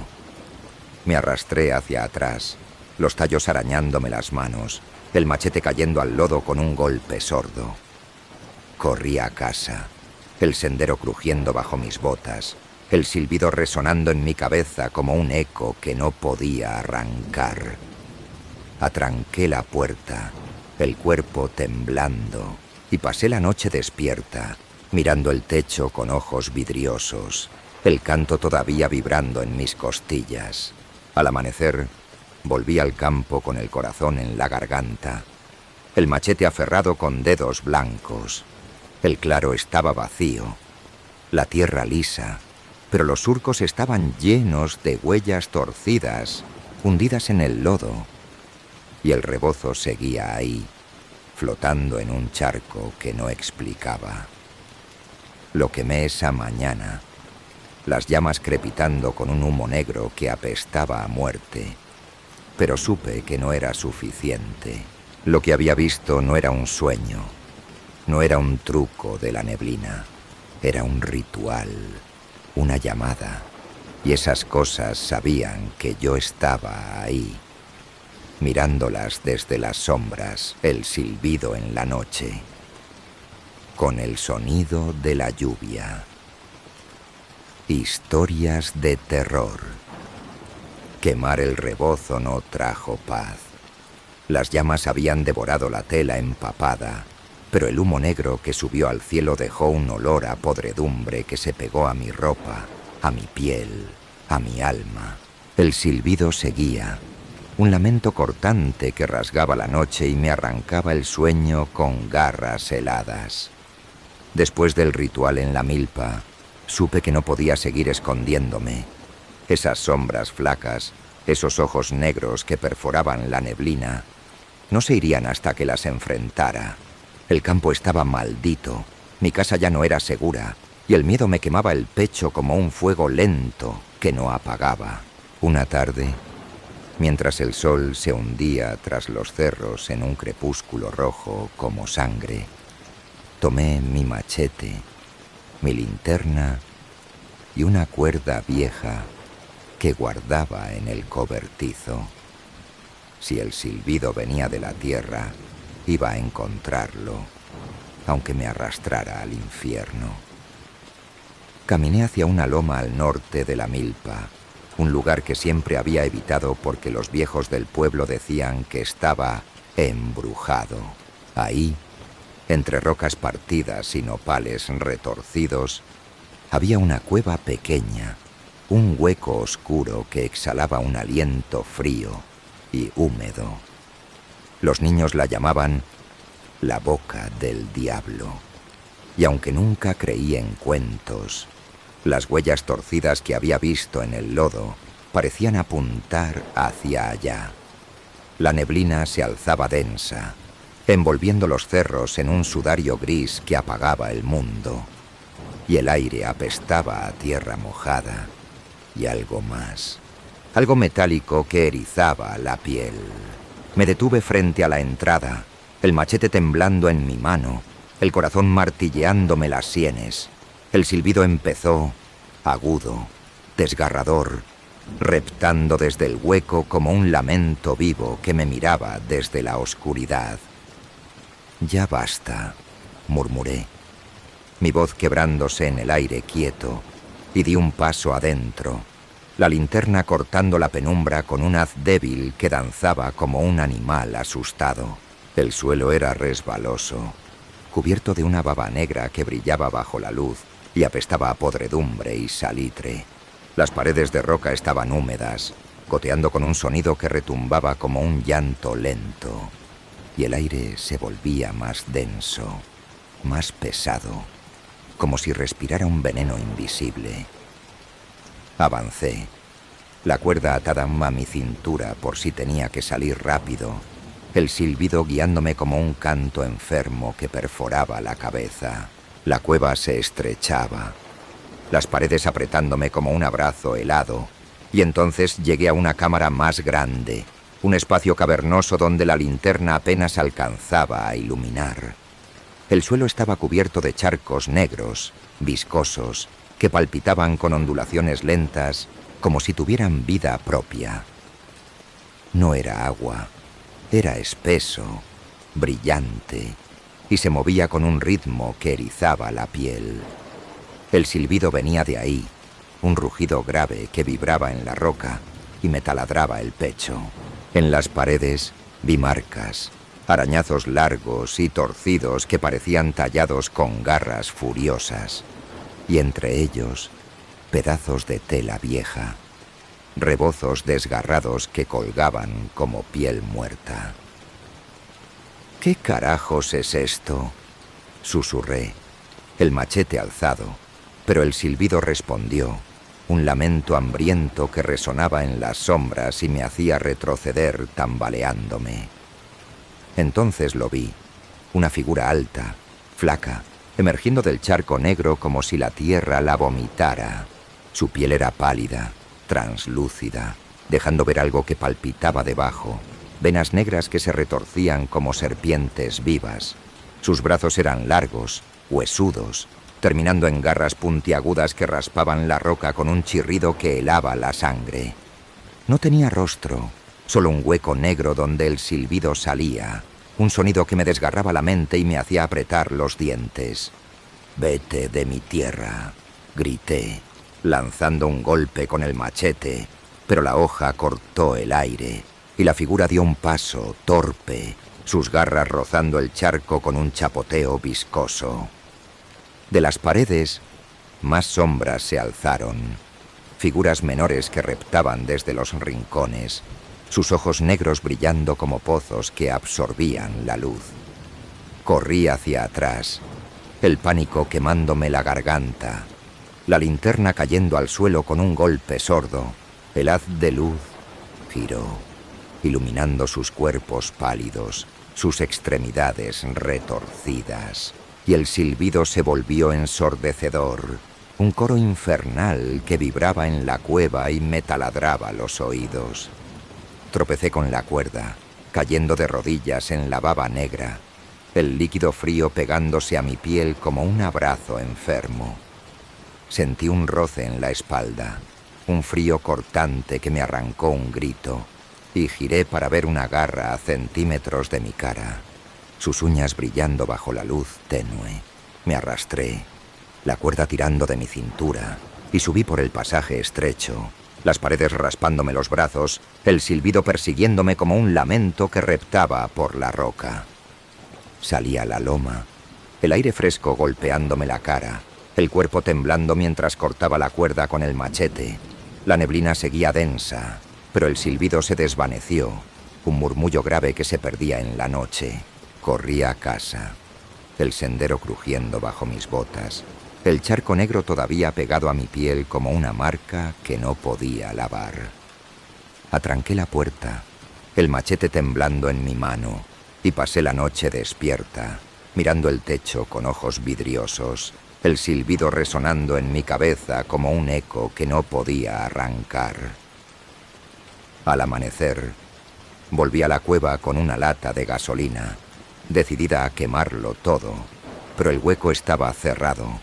Me arrastré hacia atrás, los tallos arañándome las manos, el machete cayendo al lodo con un golpe sordo. Corrí a casa, el sendero crujiendo bajo mis botas, el silbido resonando en mi cabeza como un eco que no podía arrancar. Atranqué la puerta, el cuerpo temblando, y pasé la noche despierta, mirando el techo con ojos vidriosos, el canto todavía vibrando en mis costillas. Al amanecer, volví al campo con el corazón en la garganta, el machete aferrado con dedos blancos. El claro estaba vacío, la tierra lisa, pero los surcos estaban llenos de huellas torcidas, hundidas en el lodo, y el rebozo seguía ahí, flotando en un charco que no explicaba. Lo quemé esa mañana, las llamas crepitando con un humo negro que apestaba a muerte, pero supe que no era suficiente. Lo que había visto no era un sueño, no era un truco de la neblina, era un ritual, una llamada, y esas cosas sabían que yo estaba ahí. mirándolas desde las sombras, el silbido en la noche, con el sonido de la lluvia. Historias de terror. Quemar el rebozo no trajo paz. Las llamas habían devorado la tela empapada, pero el humo negro que subió al cielo dejó un olor a podredumbre que se pegó a mi ropa, a mi piel, a mi alma. El silbido seguía, un lamento cortante que rasgaba la noche y me arrancaba el sueño con garras heladas. Después del ritual en la milpa, supe que no podía seguir escondiéndome. Esas sombras flacas, esos ojos negros que perforaban la neblina, no se irían hasta que las enfrentara. El campo estaba maldito, mi casa ya no era segura, y el miedo me quemaba el pecho como un fuego lento que no apagaba. Una tarde, mientras el sol se hundía tras los cerros en un crepúsculo rojo como sangre, tomé mi machete, mi linterna y una cuerda vieja que guardaba en el cobertizo. Si el silbido venía de la tierra, iba a encontrarlo, aunque me arrastrara al infierno. Caminé hacia una loma al norte de la milpa, un lugar que siempre había evitado porque los viejos del pueblo decían que estaba embrujado. Ahí, entre rocas partidas y nopales retorcidos, había una cueva pequeña, un hueco oscuro que exhalaba un aliento frío y húmedo. Los niños la llamaban la boca del diablo. Y aunque nunca creí en cuentos, las huellas torcidas que había visto en el lodo parecían apuntar hacia allá. La neblina se alzaba densa, envolviendo los cerros en un sudario gris que apagaba el mundo, y el aire apestaba a tierra mojada y algo más, algo metálico que erizaba la piel. Me detuve frente a la entrada, el machete temblando en mi mano, el corazón martilleándome las sienes. El silbido empezó, agudo, desgarrador, reptando desde el hueco como un lamento vivo que me miraba desde la oscuridad. «Ya basta», murmuré, mi voz quebrándose en el aire quieto, y di un paso adentro, la linterna cortando la penumbra con un haz débil que danzaba como un animal asustado. El suelo era resbaloso, cubierto de una baba negra que brillaba bajo la luz y apestaba a podredumbre y salitre. Las paredes de roca estaban húmedas, goteando con un sonido que retumbaba como un llanto lento, y el aire se volvía más denso, más pesado, como si respirara un veneno invisible. Avancé, la cuerda atada a mi cintura por si tenía que salir rápido, el silbido guiándome como un canto enfermo que perforaba la cabeza. La cueva se estrechaba, las paredes apretándome como un abrazo helado, y entonces llegué a una cámara más grande, un espacio cavernoso donde la linterna apenas alcanzaba a iluminar. El suelo estaba cubierto de charcos negros, viscosos, que palpitaban con ondulaciones lentas, como si tuvieran vida propia. No era agua, era espeso, brillante, y se movía con un ritmo que erizaba la piel. El silbido venía de ahí, un rugido grave que vibraba en la roca y me taladraba el pecho. En las paredes vi marcas, arañazos largos y torcidos que parecían tallados con garras furiosas, y entre ellos pedazos de tela vieja, rebozos desgarrados que colgaban como piel muerta. «¿Qué carajos es esto?», susurré, el machete alzado, pero el silbido respondió, un lamento hambriento que resonaba en las sombras y me hacía retroceder tambaleándome. Entonces lo vi, una figura alta, flaca, emergiendo del charco negro como si la tierra la vomitara. Su piel era pálida, translúcida, dejando ver algo que palpitaba debajo, venas negras que se retorcían como serpientes vivas. Sus brazos eran largos, huesudos, terminando en garras puntiagudas que raspaban la roca con un chirrido que helaba la sangre. No tenía rostro, Solo un hueco negro donde el silbido salía, un sonido que me desgarraba la mente y me hacía apretar los dientes. «Vete de mi tierra», grité, lanzando un golpe con el machete, pero la hoja cortó el aire y la figura dio un paso torpe, sus garras rozando el charco con un chapoteo viscoso. De las paredes, más sombras se alzaron, figuras menores que reptaban desde los rincones, sus ojos negros brillando como pozos que absorbían la luz. Corrí hacia atrás, el pánico quemándome la garganta, la linterna cayendo al suelo con un golpe sordo. El haz de luz giró, iluminando sus cuerpos pálidos, sus extremidades retorcidas, y el silbido se volvió ensordecedor, un coro infernal que vibraba en la cueva y me taladraba los oídos. Tropecé con la cuerda, cayendo de rodillas en la baba negra, el líquido frío pegándose a mi piel como un abrazo enfermo. Sentí un roce en la espalda, un frío cortante que me arrancó un grito, y giré para ver una garra a centímetros de mi cara, sus uñas brillando bajo la luz tenue. Me arrastré, la cuerda tirando de mi cintura, y subí por el pasaje estrecho, las paredes raspándome los brazos, el silbido persiguiéndome como un lamento que reptaba por la roca. Salí a la loma, el aire fresco golpeándome la cara, el cuerpo temblando mientras cortaba la cuerda con el machete. La neblina seguía densa, pero el silbido se desvaneció, un murmullo grave que se perdía en la noche. Corrí a casa, el sendero crujiendo bajo mis botas, el charco negro todavía pegado a mi piel como una marca que no podía lavar. Atranqué la puerta, el machete temblando en mi mano, y pasé la noche despierta, mirando el techo con ojos vidriosos, el silbido resonando en mi cabeza como un eco que no podía arrancar. Al amanecer, volví a la cueva con una lata de gasolina, decidida a quemarlo todo, pero el hueco estaba cerrado,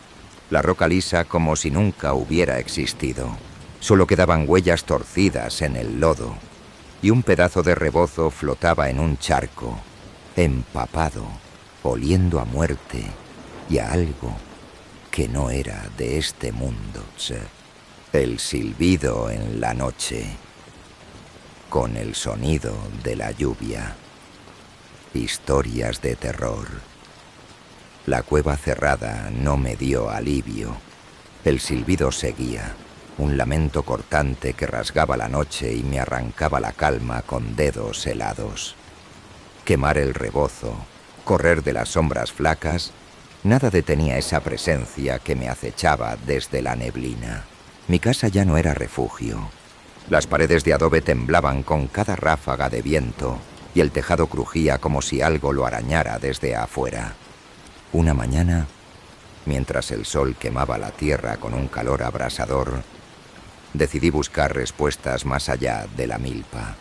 la roca lisa como si nunca hubiera existido. Solo quedaban huellas torcidas en el lodo, y un pedazo de rebozo flotaba en un charco, empapado, oliendo a muerte y a algo que no era de este mundo. El silbido en la noche, con el sonido de la lluvia. Historias de terror. La cueva cerrada no me dio alivio. El silbido seguía, un lamento cortante que rasgaba la noche y me arrancaba la calma con dedos helados. Quemar el rebozo, correr de las sombras flacas, nada detenía esa presencia que me acechaba desde la neblina. Mi casa ya no era refugio. Las paredes de adobe temblaban con cada ráfaga de viento y el tejado crujía como si algo lo arañara desde afuera. Una mañana, mientras el sol quemaba la tierra con un calor abrasador, decidí buscar respuestas más allá de la milpa.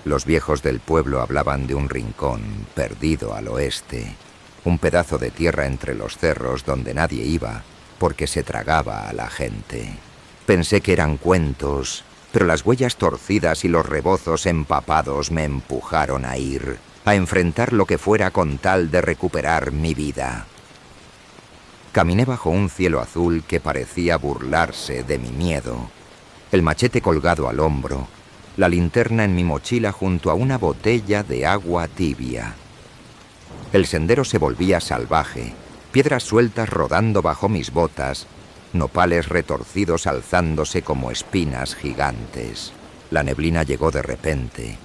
Los viejos del pueblo hablaban de un rincón perdido al oeste, un pedazo de tierra entre los cerros donde nadie iba porque se tragaba a la gente. Pensé que eran cuentos, pero las huellas torcidas y los rebozos empapados me empujaron a ir, a enfrentar lo que fuera con tal de recuperar mi vida. Caminé bajo un cielo azul que parecía burlarse de mi miedo, el machete colgado al hombro, la linterna en mi mochila junto a una botella de agua tibia. El sendero se volvía salvaje, piedras sueltas rodando bajo mis botas, nopales retorcidos alzándose como espinas gigantes. La neblina llegó de repente,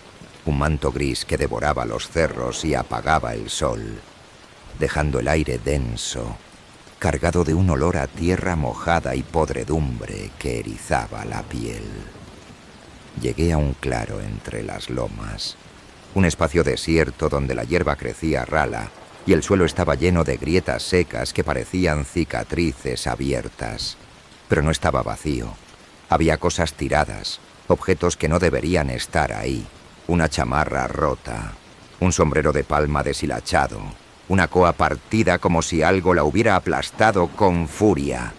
un manto gris que devoraba los cerros y apagaba el sol, dejando el aire denso, cargado de un olor a tierra mojada y podredumbre que erizaba la piel. Llegué a un claro entre las lomas, un espacio desierto donde la hierba crecía rala y el suelo estaba lleno de grietas secas que parecían cicatrices abiertas. Pero no estaba vacío. Había cosas tiradas, objetos que no deberían estar ahí. Una chamarra rota, un sombrero de palma deshilachado, una coa partida como si algo la hubiera aplastado con furia.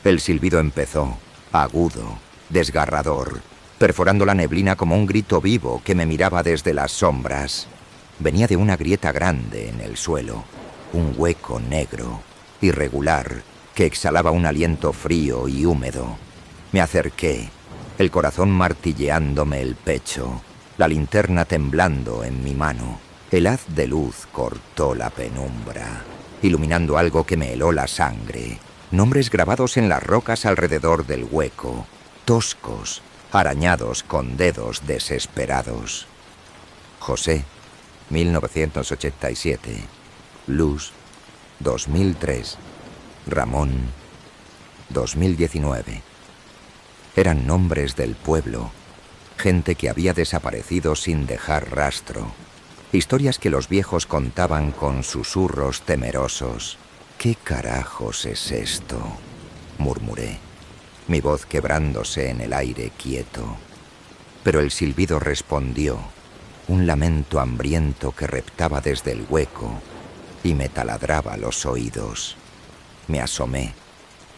El silbido empezó, agudo, desgarrador, perforando la neblina como un grito vivo que me miraba desde las sombras. Venía de una grieta grande en el suelo, un hueco negro, irregular, que exhalaba un aliento frío y húmedo. Me acerqué, el corazón martilleándome el pecho, la linterna temblando en mi mano. El haz de luz cortó la penumbra, iluminando algo que me heló la sangre. Nombres grabados en las rocas alrededor del hueco, toscos, arañados con dedos desesperados. José, 1987. Luz, 2003. Ramón, 2019. Eran nombres del pueblo, gente que había desaparecido sin dejar rastro. Historias que los viejos contaban con susurros temerosos. ¿Qué carajos es esto?, murmuré, mi voz quebrándose en el aire quieto. Pero el silbido respondió, un lamento hambriento que reptaba desde el hueco y me taladraba los oídos. Me asomé,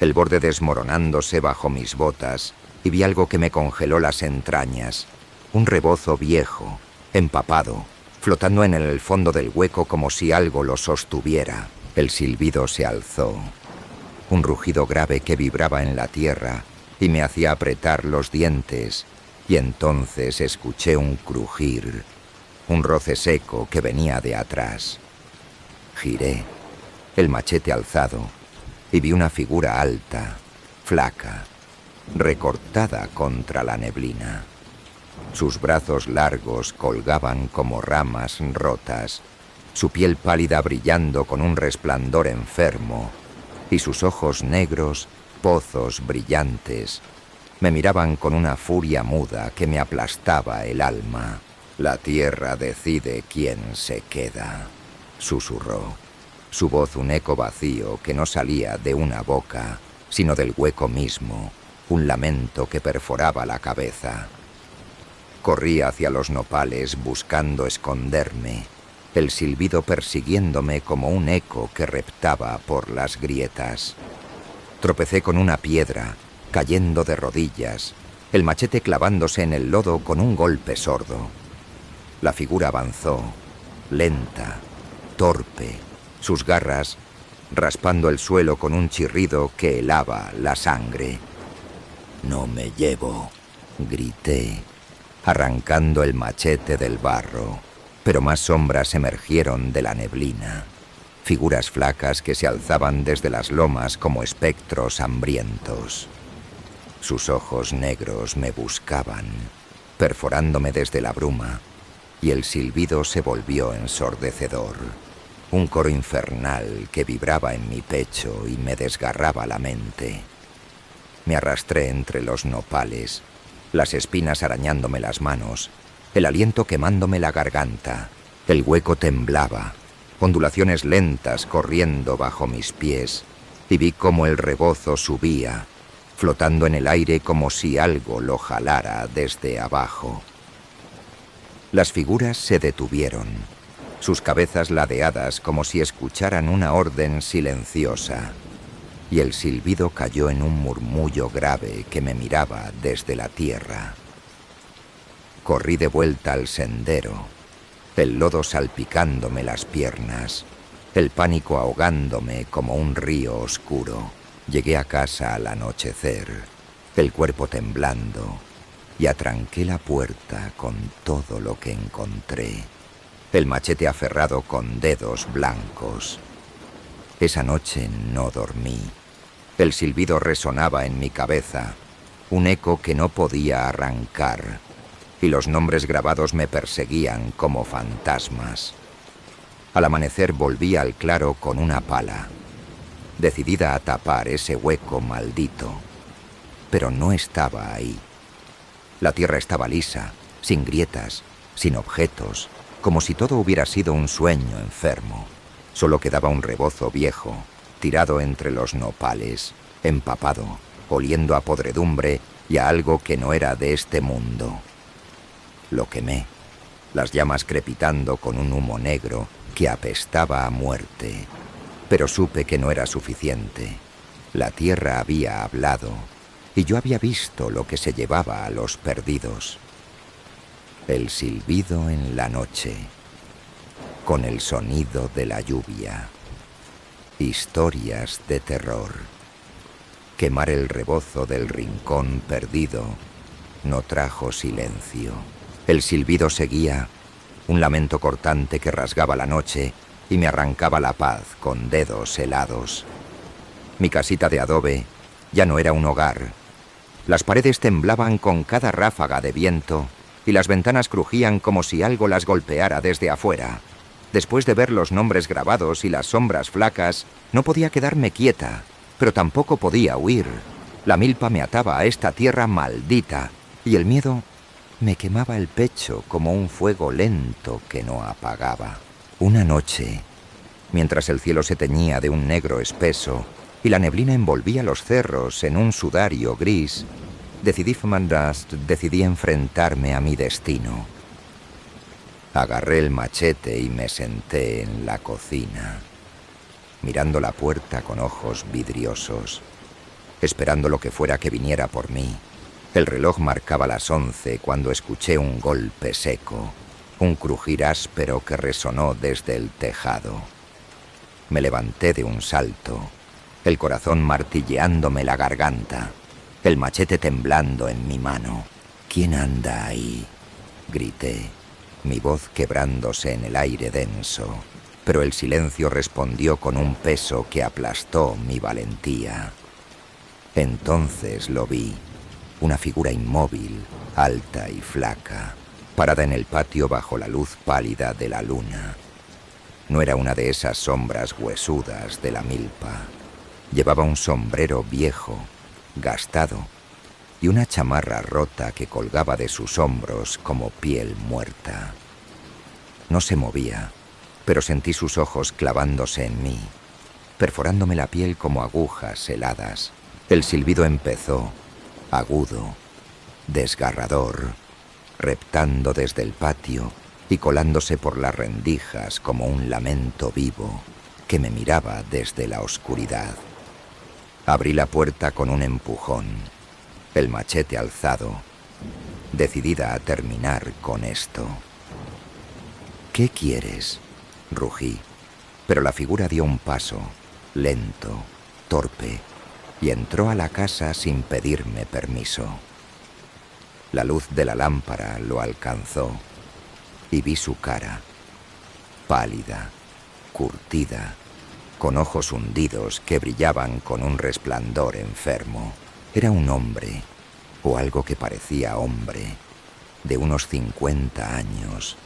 el borde desmoronándose bajo mis botas, y vi algo que me congeló las entrañas. Un rebozo viejo, empapado, flotando en el fondo del hueco como si algo lo sostuviera. El silbido se alzó, un rugido grave que vibraba en la tierra y me hacía apretar los dientes, y entonces escuché un crujir, un roce seco que venía de atrás. Giré, el machete alzado, y vi una figura alta, flaca, recortada contra la neblina. Sus brazos largos colgaban como ramas rotas, su piel pálida brillando con un resplandor enfermo, y sus ojos negros, pozos brillantes, me miraban con una furia muda que me aplastaba el alma. La tierra decide quién se queda, susurró, su voz un eco vacío que no salía de una boca, sino del hueco mismo, un lamento que perforaba la cabeza. Corrí hacia los nopales buscando esconderme, el silbido persiguiéndome como un eco que reptaba por las grietas. Tropecé con una piedra, cayendo de rodillas, el machete clavándose en el lodo con un golpe sordo. La figura avanzó, lenta, torpe, sus garras raspando el suelo con un chirrido que helaba la sangre. «No me llevo», grité, arrancando el machete del barro. Pero más sombras emergieron de la neblina, figuras flacas que se alzaban desde las lomas como espectros hambrientos. Sus ojos negros me buscaban, perforándome desde la bruma, y el silbido se volvió ensordecedor, un coro infernal que vibraba en mi pecho y me desgarraba la mente. Me arrastré entre los nopales, las espinas arañándome las manos, el aliento quemándome la garganta. El hueco temblaba, ondulaciones lentas corriendo bajo mis pies, y vi cómo el rebozo subía, flotando en el aire como si algo lo jalara desde abajo. Las figuras se detuvieron, sus cabezas ladeadas como si escucharan una orden silenciosa, y el silbido cayó en un murmullo grave que me miraba desde la tierra. Corrí de vuelta al sendero, el lodo salpicándome las piernas, el pánico ahogándome como un río oscuro. Llegué a casa al anochecer, el cuerpo temblando, y atranqué la puerta con todo lo que encontré, el machete aferrado con dedos blancos. Esa noche no dormí. El silbido resonaba en mi cabeza, un eco que no podía arrancar, y los nombres grabados me perseguían como fantasmas. Al amanecer volví al claro con una pala, decidida a tapar ese hueco maldito. Pero no estaba ahí. La tierra estaba lisa, sin grietas, sin objetos, como si todo hubiera sido un sueño enfermo. Solo quedaba un rebozo viejo, tirado entre los nopales, empapado, oliendo a podredumbre y a algo que no era de este mundo. Lo quemé, las llamas crepitando con un humo negro que apestaba a muerte. Pero supe que no era suficiente. La tierra había hablado, y yo había visto lo que se llevaba a los perdidos. El silbido en la noche, con el sonido de la lluvia. Historias de terror. Quemar el rebozo del rincón perdido no trajo silencio. El silbido seguía, un lamento cortante que rasgaba la noche y me arrancaba la paz con dedos helados. Mi casita de adobe ya no era un hogar. Las paredes temblaban con cada ráfaga de viento y las ventanas crujían como si algo las golpeara desde afuera. Después de ver los nombres grabados y las sombras flacas, no podía quedarme quieta, pero tampoco podía huir. La milpa me ataba a esta tierra maldita y el miedo me quemaba el pecho como un fuego lento que no apagaba. Una noche, mientras el cielo se teñía de un negro espeso y la neblina envolvía los cerros en un sudario gris, decidí enfrentarme a mi destino. Agarré el machete y me senté en la cocina, mirando la puerta con ojos vidriosos, esperando lo que fuera que viniera por mí. El reloj marcaba las 11 cuando escuché un golpe seco, un crujir áspero que resonó desde el tejado. Me levanté de un salto, el corazón martilleándome la garganta, el machete temblando en mi mano. ¿Quién anda ahí?, grité, mi voz quebrándose en el aire denso, pero el silencio respondió con un peso que aplastó mi valentía. Entonces lo vi, una figura inmóvil, alta y flaca, parada en el patio bajo la luz pálida de la luna. No era una de esas sombras huesudas de la milpa. Llevaba un sombrero viejo, gastado, y una chamarra rota que colgaba de sus hombros como piel muerta. No se movía, pero sentí sus ojos clavándose en mí, perforándome la piel como agujas heladas. El silbido empezó, agudo, desgarrador, reptando desde el patio y colándose por las rendijas como un lamento vivo que me miraba desde la oscuridad. Abrí la puerta con un empujón, el machete alzado, decidida a terminar con esto. ¿Qué quieres?, rugí, pero la figura dio un paso, lento, torpe, y entró a la casa sin pedirme permiso. La luz de la lámpara lo alcanzó y vi su cara, pálida, curtida, con ojos hundidos que brillaban con un resplandor enfermo. Era un hombre, o algo que parecía hombre, de unos 50 años,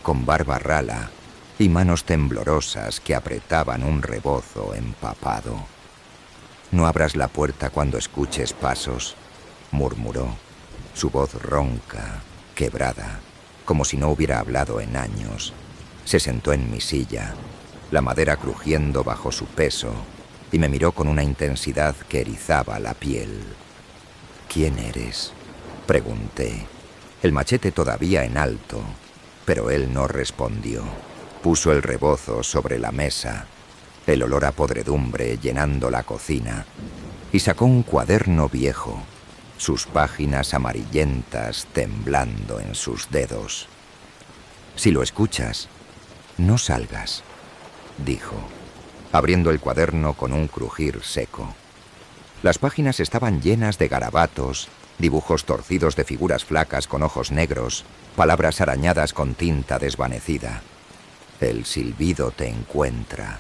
con barba rala y manos temblorosas que apretaban un rebozo empapado. «No abras la puerta cuando escuches pasos», murmuró, su voz ronca, quebrada, como si no hubiera hablado en años. Se sentó en mi silla, la madera crujiendo bajo su peso, y me miró con una intensidad que erizaba la piel. «¿Quién eres?», pregunté, el machete todavía en alto, pero él no respondió. Puso el rebozo sobre la mesa, el olor a podredumbre llenando la cocina, y sacó un cuaderno viejo, sus páginas amarillentas temblando en sus dedos. «Si lo escuchas, no salgas», dijo, abriendo el cuaderno con un crujir seco. Las páginas estaban llenas de garabatos, dibujos torcidos de figuras flacas con ojos negros, palabras arañadas con tinta desvanecida. «El silbido te encuentra.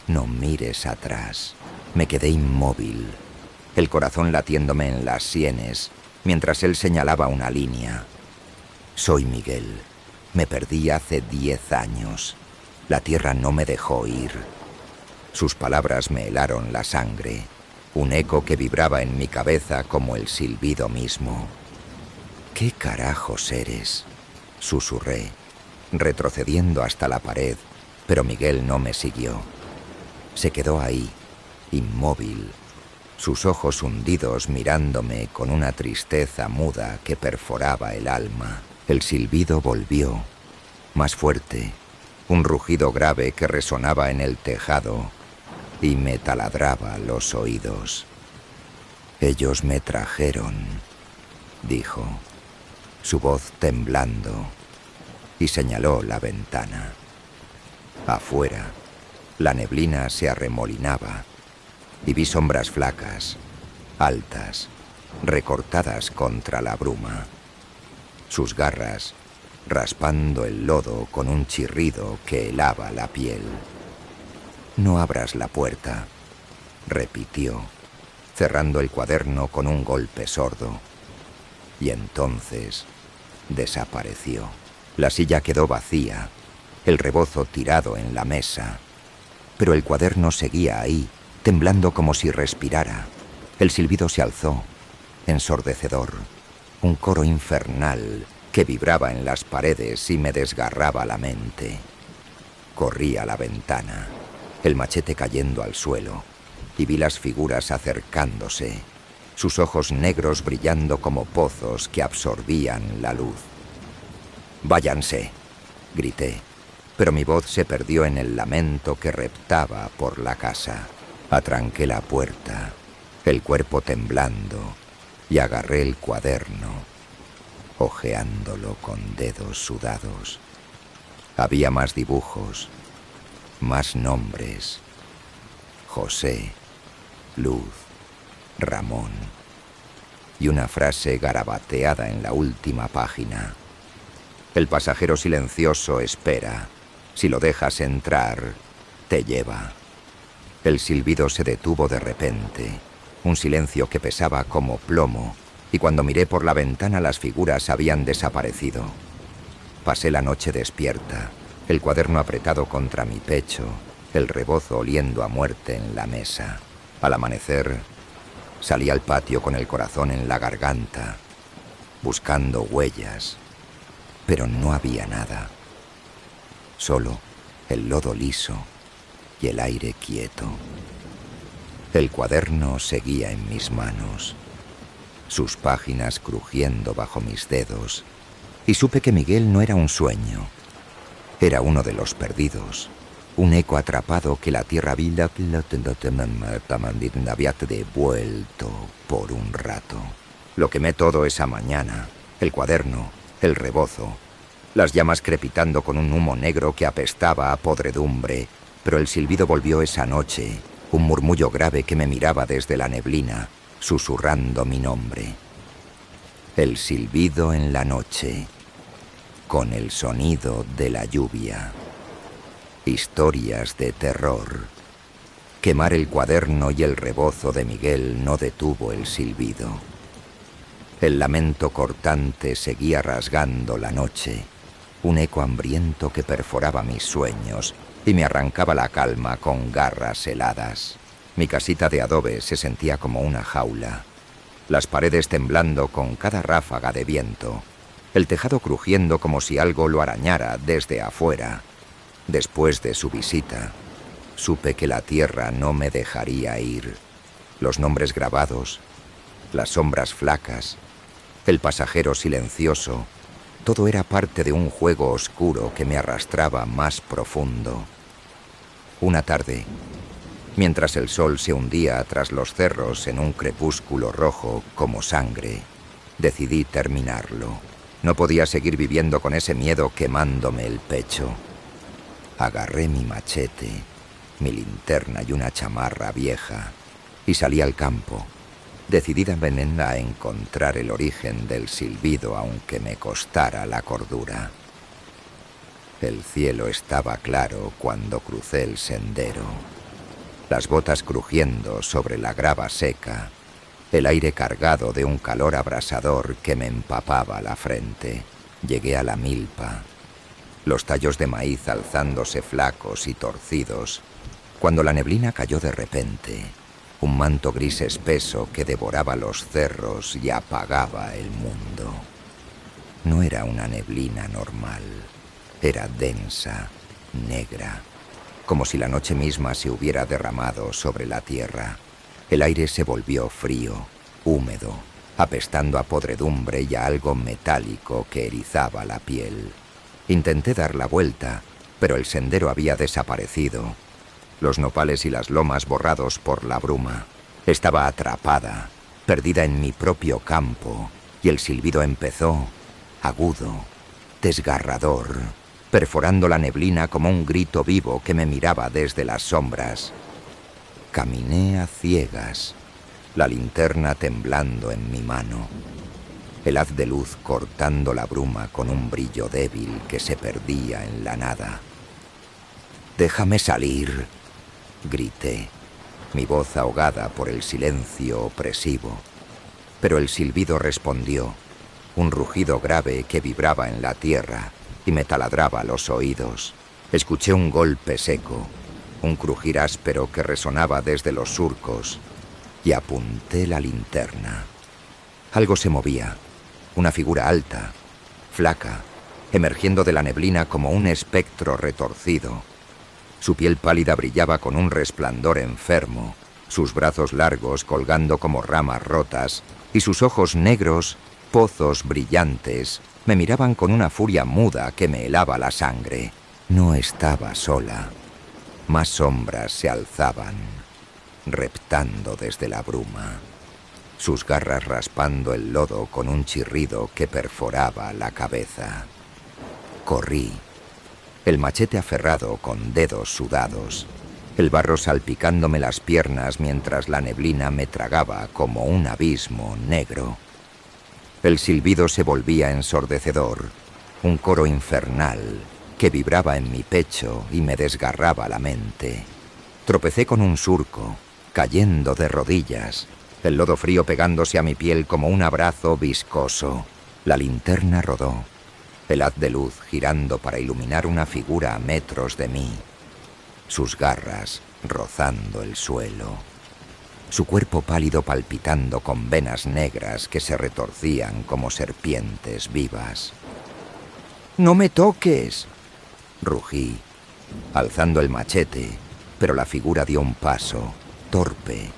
No mires atrás». Me quedé inmóvil, el corazón latiéndome en las sienes, mientras él señalaba una línea. «Soy Miguel. Me perdí hace 10 años. La tierra no me dejó ir». Sus palabras me helaron la sangre, un eco que vibraba en mi cabeza como el silbido mismo. «¿Qué carajos eres?», susurré, retrocediendo hasta la pared, pero Miguel no me siguió. Se quedó ahí, inmóvil, sus ojos hundidos mirándome con una tristeza muda que perforaba el alma. El silbido volvió, más fuerte, un rugido grave que resonaba en el tejado y me taladraba los oídos. Ellos me trajeron, dijo, su voz temblando, y señaló la ventana. Afuera, la neblina se arremolinaba, y vi sombras flacas, altas, recortadas contra la bruma. Sus garras raspando el lodo con un chirrido que helaba la piel. «No abras la puerta», repitió, cerrando el cuaderno con un golpe sordo. Y entonces desapareció. La silla quedó vacía, el rebozo tirado en la mesa. Pero el cuaderno seguía ahí, temblando como si respirara. El silbido se alzó, ensordecedor, un coro infernal que vibraba en las paredes y me desgarraba la mente. Corrí a la ventana, el machete cayendo al suelo, y vi las figuras acercándose, sus ojos negros brillando como pozos que absorbían la luz. «Váyanse», grité, pero mi voz se perdió en el lamento que reptaba por la casa. Atranqué la puerta, el cuerpo temblando, y agarré el cuaderno, hojeándolo con dedos sudados. Había más dibujos, más nombres. José, Luz, Ramón, y una frase garabateada en la última página. El pasajero silencioso espera. Si lo dejas entrar, te lleva. El silbido se detuvo de repente, un silencio que pesaba como plomo, y cuando miré por la ventana las figuras habían desaparecido. Pasé la noche despierta, el cuaderno apretado contra mi pecho, el rebozo oliendo a muerte en la mesa. Al amanecer, salí al patio con el corazón en la garganta, buscando huellas, pero no había nada. Solo el lodo liso y el aire quieto. El cuaderno seguía en mis manos, sus páginas crujiendo bajo mis dedos, y supe que Miguel no era un sueño. Era uno de los perdidos, un eco atrapado que la tierra había devuelto por un rato. Lo quemé todo esa mañana, el cuaderno, el rebozo, las llamas crepitando con un humo negro que apestaba a podredumbre, pero el silbido volvió esa noche, un murmullo grave que me miraba desde la neblina, susurrando mi nombre. El silbido en la noche, con el sonido de la lluvia. Historias de terror. Quemar el cuaderno y el rebozo de Miguel no detuvo el silbido. El lamento cortante seguía rasgando la noche, un eco hambriento que perforaba mis sueños y me arrancaba la calma con garras heladas. Mi casita de adobe se sentía como una jaula, las paredes temblando con cada ráfaga de viento, el tejado crujiendo como si algo lo arañara desde afuera. Después de su visita, supe que la tierra no me dejaría ir. Los nombres grabados, las sombras flacas, el pasajero silencioso, todo era parte de un juego oscuro que me arrastraba más profundo. Una tarde, mientras el sol se hundía tras los cerros en un crepúsculo rojo como sangre, decidí terminarlo. No podía seguir viviendo con ese miedo quemándome el pecho. Agarré mi machete, mi linterna y una chamarra vieja y salí al campo, decidida a encontrar el origen del silbido aunque me costara la cordura. El cielo estaba claro cuando crucé el sendero, las botas crujiendo sobre la grava seca, el aire cargado de un calor abrasador que me empapaba la frente. Llegué a la milpa, los tallos de maíz alzándose flacos y torcidos, cuando la neblina cayó de repente, un manto gris espeso que devoraba los cerros y apagaba el mundo. No era una neblina normal, era densa, negra, como si la noche misma se hubiera derramado sobre la tierra. El aire se volvió frío, húmedo, apestando a podredumbre y a algo metálico que erizaba la piel. Intenté dar la vuelta, pero el sendero había desaparecido. Los nopales y las lomas borrados por la bruma. Estaba atrapada, perdida en mi propio campo, y el silbido empezó, agudo, desgarrador, perforando la neblina como un grito vivo que me miraba desde las sombras. Caminé a ciegas, la linterna temblando en mi mano, el haz de luz cortando la bruma con un brillo débil que se perdía en la nada. «Déjame salir», grité, mi voz ahogada por el silencio opresivo. Pero el silbido respondió, un rugido grave que vibraba en la tierra y me taladraba los oídos. Escuché un golpe seco, un crujir áspero que resonaba desde los surcos, y apunté la linterna. Algo se movía, una figura alta, flaca, emergiendo de la neblina como un espectro retorcido. Su piel pálida brillaba con un resplandor enfermo, sus brazos largos colgando como ramas rotas, y sus ojos negros, pozos brillantes, me miraban con una furia muda que me helaba la sangre. No estaba sola. Más sombras se alzaban, reptando desde la bruma, sus garras raspando el lodo con un chirrido que perforaba la cabeza. Corrí, el machete aferrado con dedos sudados, el barro salpicándome las piernas mientras la neblina me tragaba como un abismo negro. El silbido se volvía ensordecedor, un coro infernal que vibraba en mi pecho y me desgarraba la mente. Tropecé con un surco, cayendo de rodillas, el lodo frío pegándose a mi piel como un abrazo viscoso. La linterna rodó, el haz de luz girando para iluminar una figura a metros de mí, sus garras rozando el suelo, su cuerpo pálido palpitando con venas negras que se retorcían como serpientes vivas. «¡No me toques!», rugí, alzando el machete, pero la figura dio un paso, torpe,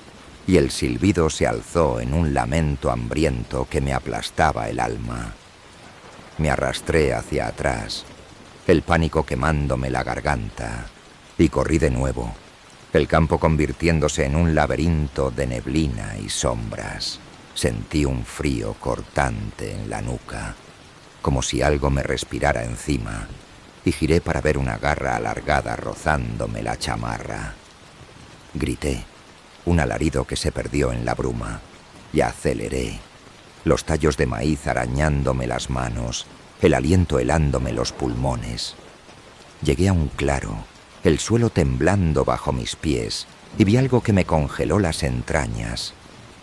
y el silbido se alzó en un lamento hambriento que me aplastaba el alma. Me arrastré hacia atrás, el pánico quemándome la garganta, y corrí de nuevo, el campo convirtiéndose en un laberinto de neblina y sombras. Sentí un frío cortante en la nuca, como si algo me respirara encima, y giré para ver una garra alargada rozándome la chamarra. Grité, un alarido que se perdió en la bruma, y aceleré, los tallos de maíz arañándome las manos, el aliento helándome los pulmones. Llegué a un claro, el suelo temblando bajo mis pies, y vi algo que me congeló las entrañas,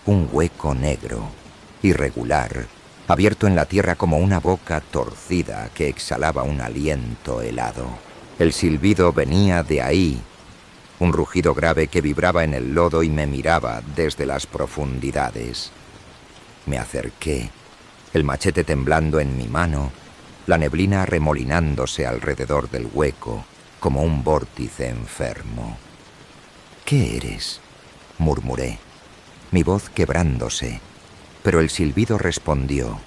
un hueco negro, irregular, abierto en la tierra como una boca torcida que exhalaba un aliento helado. El silbido venía de ahí, un rugido grave que vibraba en el lodo y me miraba desde las profundidades. Me acerqué, el machete temblando en mi mano, la neblina arremolinándose alrededor del hueco, como un vórtice enfermo. «¿Qué eres?», murmuré, mi voz quebrándose, pero el silbido respondió,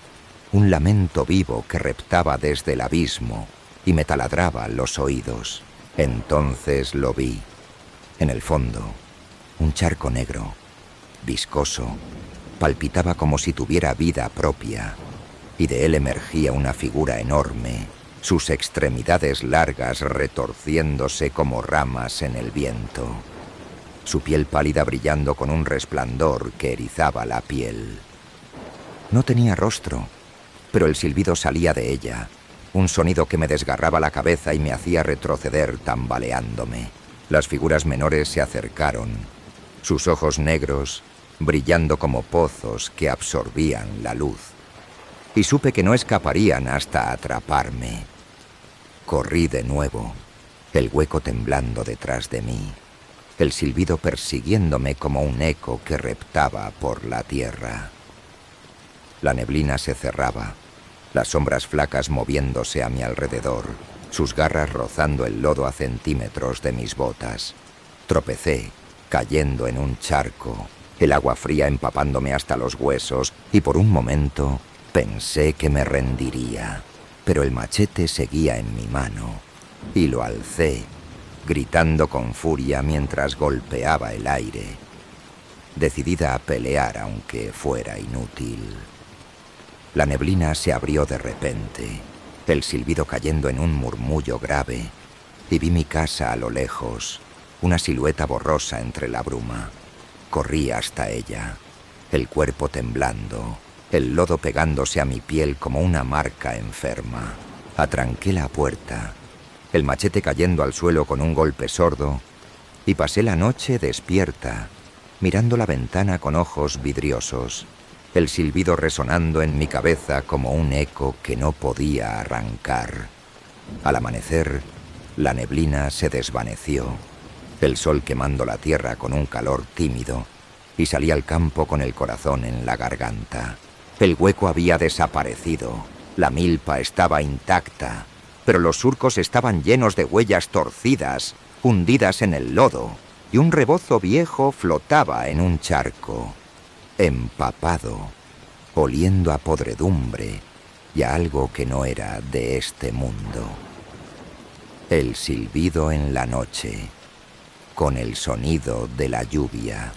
un lamento vivo que reptaba desde el abismo y me taladraba los oídos. Entonces lo vi, en el fondo, un charco negro, viscoso, palpitaba como si tuviera vida propia, y de él emergía una figura enorme, sus extremidades largas retorciéndose como ramas en el viento, su piel pálida brillando con un resplandor que erizaba la piel. No tenía rostro, pero el silbido salía de ella, un sonido que me desgarraba la cabeza y me hacía retroceder tambaleándome. Las figuras menores se acercaron, sus ojos negros brillando como pozos que absorbían la luz, y supe que no escaparían hasta atraparme. Corrí de nuevo, el hueco temblando detrás de mí, el silbido persiguiéndome como un eco que reptaba por la tierra. La neblina se cerraba, las sombras flacas moviéndose a mi alrededor, sus garras rozando el lodo a centímetros de mis botas. Tropecé, cayendo en un charco, el agua fría empapándome hasta los huesos, y por un momento pensé que me rendiría. Pero el machete seguía en mi mano, y lo alcé, gritando con furia mientras golpeaba el aire. decidida a pelear aunque fuera inútil. La neblina se abrió de repente, el silbido cayendo en un murmullo grave, y vi mi casa a lo lejos, una silueta borrosa entre la bruma. Corrí hasta ella, el cuerpo temblando, el lodo pegándose a mi piel como una marca enferma. Atranqué la puerta, el machete cayendo al suelo con un golpe sordo, y pasé la noche despierta, mirando la ventana con ojos vidriosos, el silbido resonando en mi cabeza como un eco que no podía arrancar. Al amanecer, la neblina se desvaneció, el sol quemando la tierra con un calor tímido, y salí al campo con el corazón en la garganta. El hueco había desaparecido, la milpa estaba intacta, pero los surcos estaban llenos de huellas torcidas, hundidas en el lodo, y un rebozo viejo flotaba en un charco, empapado, oliendo a podredumbre y a algo que no era de este mundo. El silbido en la noche, con el sonido de la lluvia.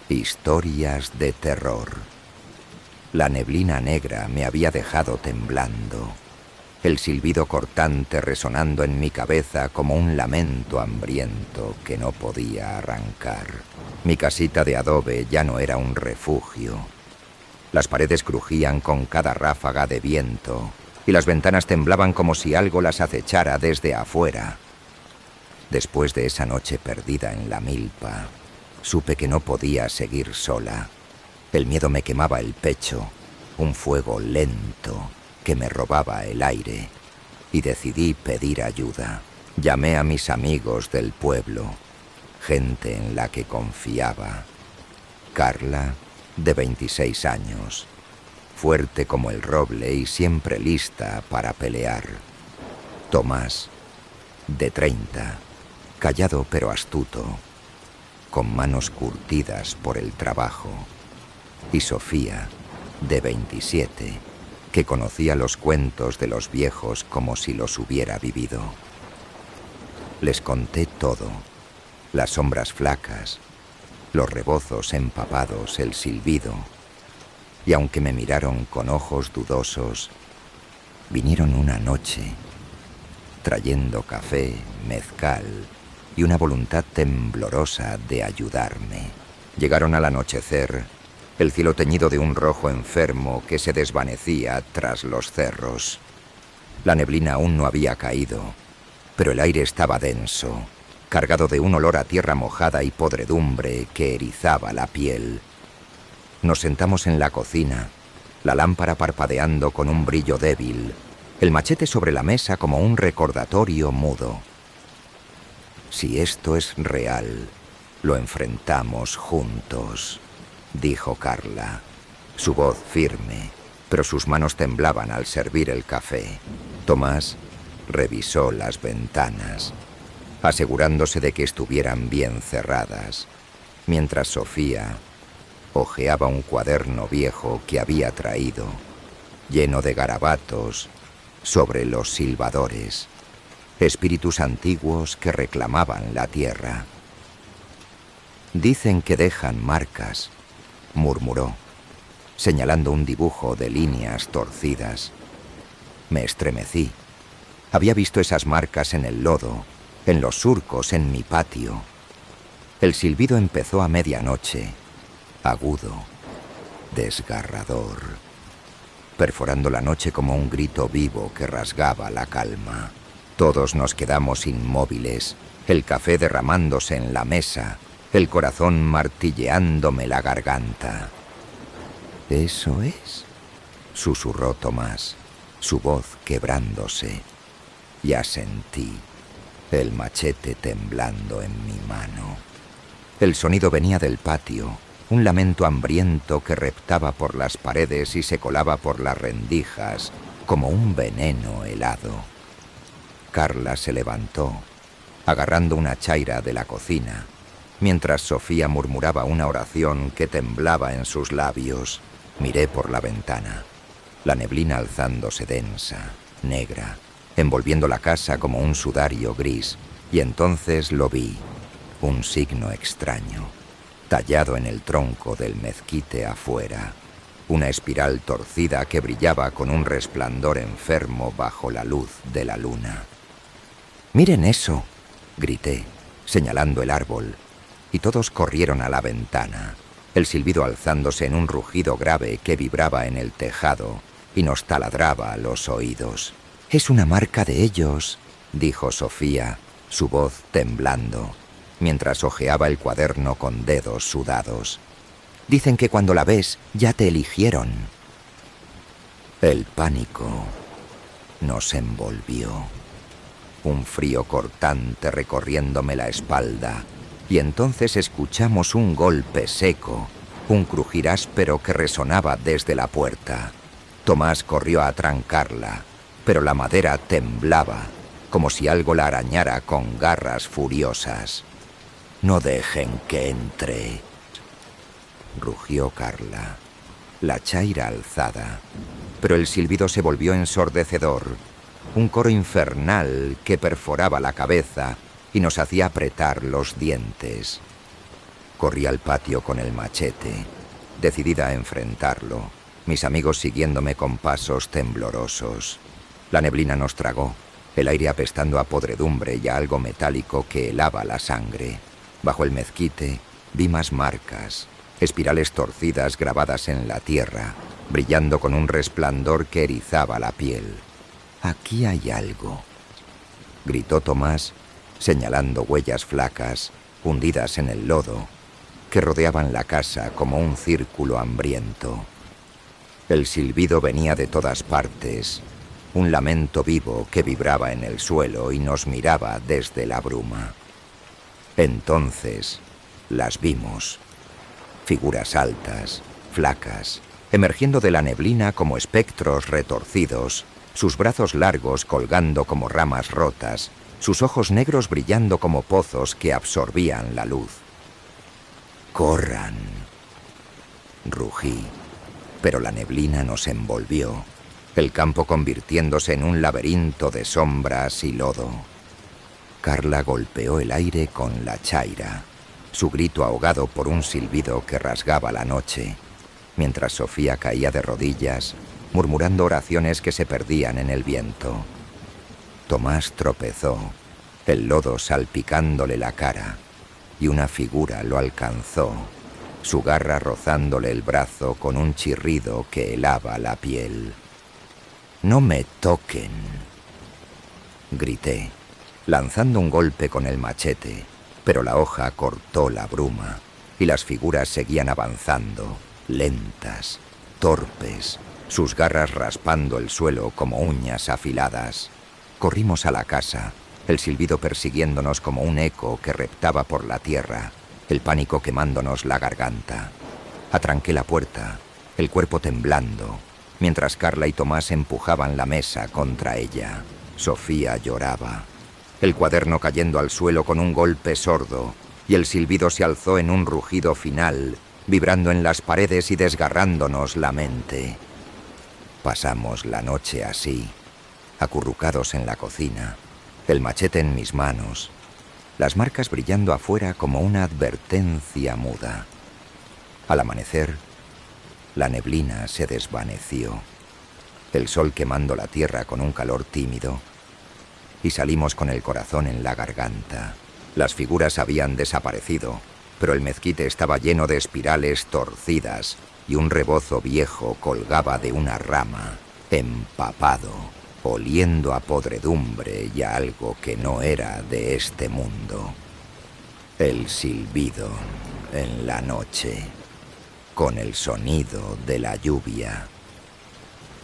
Historias de terror. La neblina negra me había dejado temblando, el silbido cortante resonando en mi cabeza como un lamento hambriento que no podía arrancar. Mi casita de adobe ya no era un refugio. Las paredes crujían con cada ráfaga de viento y las ventanas temblaban como si algo las acechara desde afuera. Después de esa noche perdida en la milpa, supe que no podía seguir sola. El miedo me quemaba el pecho, un fuego lento que me robaba el aire, y decidí pedir ayuda. Llamé a mis amigos del pueblo, gente en la que confiaba. Carla, de 26 años, fuerte como el roble y siempre lista para pelear. Tomás, de 30, callado pero astuto, con manos curtidas por el trabajo. Y Sofía, de 27, que conocía los cuentos de los viejos como si los hubiera vivido. Les conté todo, las sombras flacas, los rebozos empapados, el silbido, y aunque me miraron con ojos dudosos, vinieron una noche, trayendo café, mezcal y una voluntad temblorosa de ayudarme. Llegaron al anochecer, el cielo teñido de un rojo enfermo que se desvanecía tras los cerros. La neblina aún no había caído, pero el aire estaba denso, cargado de un olor a tierra mojada y podredumbre que erizaba la piel. Nos sentamos en la cocina, la lámpara parpadeando con un brillo débil, el machete sobre la mesa como un recordatorio mudo. Si esto es real, lo enfrentamos juntos, dijo Carla, su voz firme, pero sus manos temblaban al servir el café. Tomás revisó las ventanas, asegurándose de que estuvieran bien cerradas, mientras Sofía hojeaba un cuaderno viejo que había traído, lleno de garabatos sobre los silbadores, espíritus antiguos que reclamaban la tierra. Dicen que dejan marcas, murmuró, señalando un dibujo de líneas torcidas. Me estremecí. Había visto esas marcas en el lodo, en los surcos, en mi patio. El silbido empezó a medianoche, agudo, desgarrador, perforando la noche como un grito vivo que rasgaba la calma. Todos nos quedamos inmóviles, el café derramándose en la mesa, el corazón martilleándome la garganta. «¿Eso es?», susurró Tomás, su voz quebrándose. Y asentí, el machete temblando en mi mano. El sonido venía del patio, un lamento hambriento que reptaba por las paredes y se colaba por las rendijas como un veneno helado. Carla se levantó, agarrando una chaira de la cocina, mientras Sofía murmuraba una oración que temblaba en sus labios. Miré por la ventana, la neblina alzándose densa, negra, envolviendo la casa como un sudario gris, y entonces lo vi, un signo extraño. Tallado en el tronco del mezquite afuera, una espiral torcida que brillaba con un resplandor enfermo bajo la luz de la luna. «¡Miren eso!», grité, señalando el árbol, y todos corrieron a la ventana, el silbido alzándose en un rugido grave que vibraba en el tejado y nos taladraba a los oídos. «Es una marca de ellos», dijo Sofía, su voz temblando, mientras hojeaba el cuaderno con dedos sudados. «Dicen que cuando la ves ya te eligieron». El pánico nos envolvió. Un frío cortante recorriéndome la espalda, y entonces escuchamos un golpe seco, un crujir áspero que resonaba desde la puerta. Tomás corrió a trancarla, pero la madera temblaba, como si algo la arañara con garras furiosas. «No dejen que entre», rugió Carla, la chaira alzada, pero el silbido se volvió ensordecedor, un coro infernal que perforaba la cabeza y nos hacía apretar los dientes. Corrí al patio con el machete, decidida a enfrentarlo, mis amigos siguiéndome con pasos temblorosos. La neblina nos tragó, el aire apestando a podredumbre y a algo metálico que helaba la sangre. Bajo el mezquite vi más marcas, espirales torcidas grabadas en la tierra, brillando con un resplandor que erizaba la piel. «Aquí hay algo», gritó Tomás, señalando huellas flacas, hundidas en el lodo, que rodeaban la casa como un círculo hambriento. El silbido venía de todas partes, un lamento vivo que vibraba en el suelo y nos miraba desde la bruma. Entonces las vimos, figuras altas, flacas, emergiendo de la neblina como espectros retorcidos, sus brazos largos colgando como ramas rotas, sus ojos negros brillando como pozos que absorbían la luz. «¡Corran!», rugí, pero la neblina nos envolvió, el campo convirtiéndose en un laberinto de sombras y lodo. Carla golpeó el aire con la chaira, su grito ahogado por un silbido que rasgaba la noche, mientras Sofía caía de rodillas, murmurando oraciones que se perdían en el viento. Tomás tropezó, el lodo salpicándole la cara, y una figura lo alcanzó, su garra rozándole el brazo con un chirrido que helaba la piel. «¡No me toquen!», grité, lanzando un golpe con el machete, pero la hoja cortó la bruma, y las figuras seguían avanzando, lentas, torpes, sus garras raspando el suelo como uñas afiladas. Corrimos a la casa, el silbido persiguiéndonos como un eco que reptaba por la tierra, el pánico quemándonos la garganta. Atranqué la puerta, el cuerpo temblando, mientras Carla y Tomás empujaban la mesa contra ella. Sofía lloraba, el cuaderno cayendo al suelo con un golpe sordo, y el silbido se alzó en un rugido final, vibrando en las paredes y desgarrándonos la mente. Pasamos la noche así, acurrucados en la cocina, el machete en mis manos, las marcas brillando afuera como una advertencia muda. Al amanecer, la neblina se desvaneció, el sol quemando la tierra con un calor tímido, y salimos con el corazón en la garganta. Las figuras habían desaparecido, pero el mezquite estaba lleno de espirales torcidas y un rebozo viejo colgaba de una rama, empapado, oliendo a podredumbre y a algo que no era de este mundo. El silbido en la noche, con el sonido de la lluvia.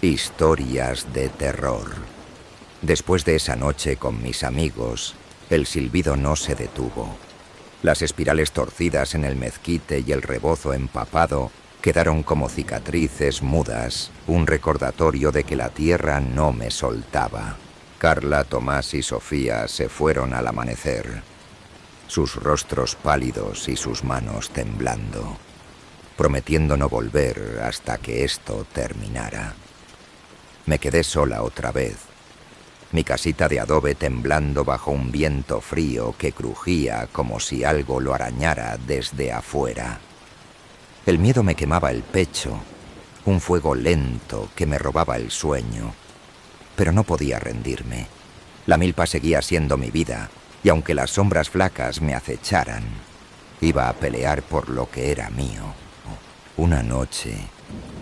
Historias de terror. Después de esa noche con mis amigos, el silbido no se detuvo. Las espirales torcidas en el mezquite y el rebozo empapado quedaron como cicatrices mudas, un recordatorio de que la tierra no me soltaba. Carla, Tomás y Sofía se fueron al amanecer, sus rostros pálidos y sus manos temblando, prometiendo no volver hasta que esto terminara. Me quedé sola otra vez, Mi casita de adobe temblando bajo un viento frío que crujía como si algo lo arañara desde afuera. El miedo me quemaba el pecho, un fuego lento que me robaba el sueño. Pero no podía rendirme. La milpa seguía siendo mi vida, y aunque las sombras flacas me acecharan, iba a pelear por lo que era mío. Una noche,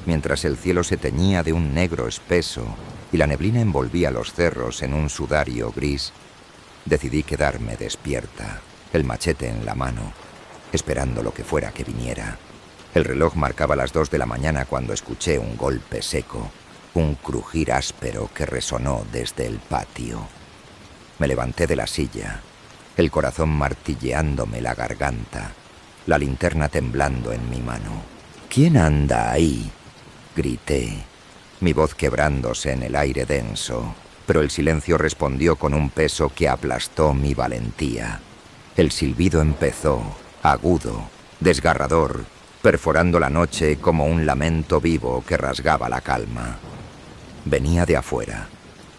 mientras el cielo se teñía de un negro espeso y la neblina envolvía los cerros en un sudario gris, decidí quedarme despierta, el machete en la mano, esperando lo que fuera que viniera. El reloj marcaba las 2 de la mañana cuando escuché un golpe seco, un crujir áspero que resonó desde el patio. Me levanté de la silla, el corazón martilleándome la garganta, la linterna temblando en mi mano. «¿Quién anda ahí?», grité, mi voz quebrándose en el aire denso, pero el silencio respondió con un peso que aplastó mi valentía. El silbido empezó, agudo, desgarrador, perforando la noche como un lamento vivo que rasgaba la calma. Venía de afuera,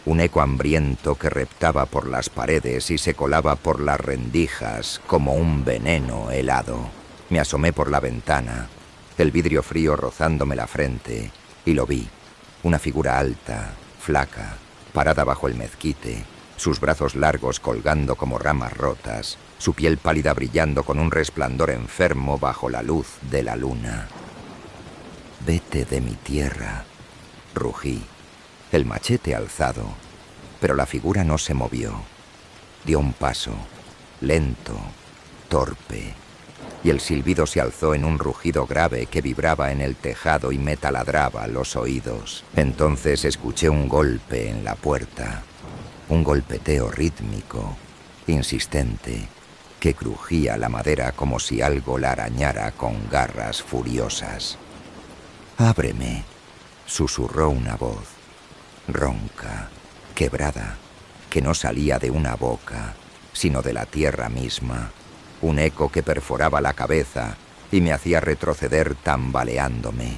un eco hambriento que reptaba por las paredes y se colaba por las rendijas como un veneno helado. Me asomé por la ventana, el vidrio frío rozándome la frente, y lo vi. Una figura alta, flaca, parada bajo el mezquite, sus brazos largos colgando como ramas rotas, su piel pálida brillando con un resplandor enfermo bajo la luz de la luna. «Vete de mi tierra», rugí, el machete alzado, pero la figura no se movió. Dio un paso, lento, torpe, y el silbido se alzó en un rugido grave que vibraba en el tejado y me taladraba los oídos. Entonces escuché un golpe en la puerta, un golpeteo rítmico, insistente, que crujía la madera como si algo la arañara con garras furiosas. «Ábreme», susurró una voz, ronca, quebrada, que no salía de una boca, sino de la tierra misma. Un eco que perforaba la cabeza y me hacía retroceder tambaleándome.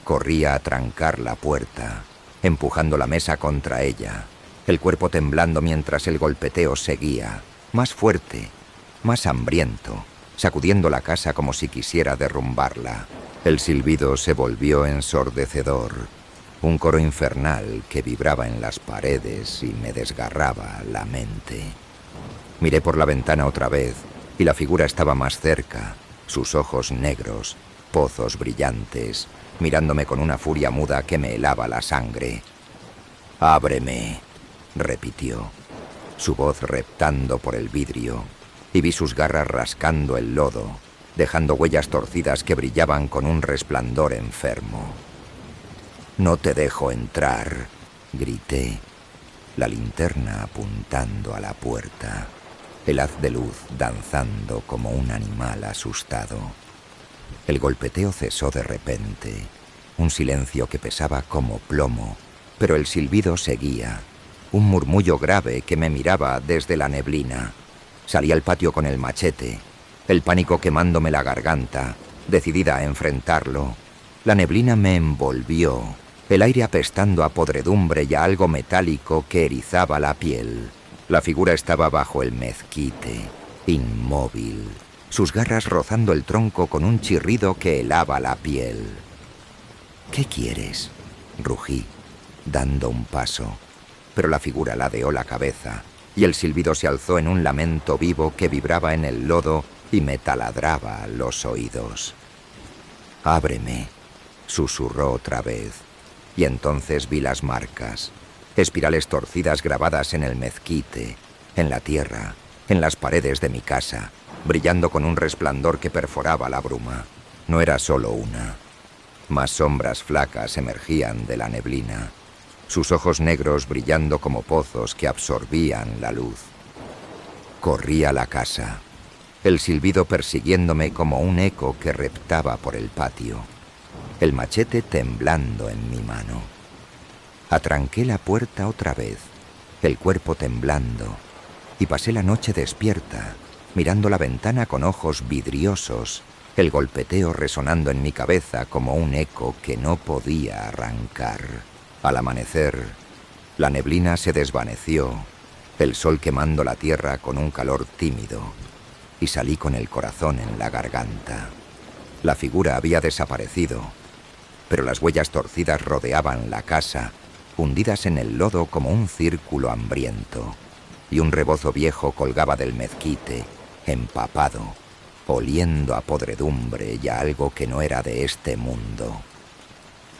Corría a trancar la puerta, empujando la mesa contra ella, el cuerpo temblando mientras el golpeteo seguía, más fuerte, más hambriento, sacudiendo la casa como si quisiera derrumbarla. El silbido se volvió ensordecedor, un coro infernal que vibraba en las paredes y me desgarraba la mente. Miré por la ventana otra vez, y la figura estaba más cerca, sus ojos negros, pozos brillantes, mirándome con una furia muda que me helaba la sangre. «Ábreme», repitió, su voz reptando por el vidrio, y vi sus garras rascando el lodo, dejando huellas torcidas que brillaban con un resplandor enfermo. «No te dejo entrar», grité, la linterna apuntando a la puerta, el haz de luz danzando como un animal asustado. El golpeteo cesó de repente, un silencio que pesaba como plomo, pero el silbido seguía, un murmullo grave que me miraba desde la neblina. Salí al patio con el machete, el pánico quemándome la garganta, decidida a enfrentarlo. La neblina me envolvió, el aire apestando a podredumbre y a algo metálico que erizaba la piel. La figura estaba bajo el mezquite, inmóvil, sus garras rozando el tronco con un chirrido que helaba la piel. «¿Qué quieres?», rugí, dando un paso, pero la figura ladeó la cabeza y el silbido se alzó en un lamento vivo que vibraba en el lodo y me taladraba los oídos. «Ábreme», susurró otra vez, y entonces vi las marcas, espirales torcidas grabadas en el mezquite, en la tierra, en las paredes de mi casa, brillando con un resplandor que perforaba la bruma. No era solo una. Más sombras flacas emergían de la neblina, sus ojos negros brillando como pozos que absorbían la luz. Corrí a la casa, el silbido persiguiéndome como un eco que reptaba por el patio, el machete temblando en mi mano. Atranqué la puerta otra vez, el cuerpo temblando, y pasé la noche despierta, mirando la ventana con ojos vidriosos, el golpeteo resonando en mi cabeza como un eco que no podía arrancar. Al amanecer, La neblina se desvaneció, el sol quemando la tierra con un calor tímido, y salí con el corazón en la garganta. La figura había desaparecido, pero las huellas torcidas rodeaban la casa, hundidas en el lodo como un círculo hambriento, y un rebozo viejo colgaba del mezquite, empapado, oliendo a podredumbre y a algo que no era de este mundo.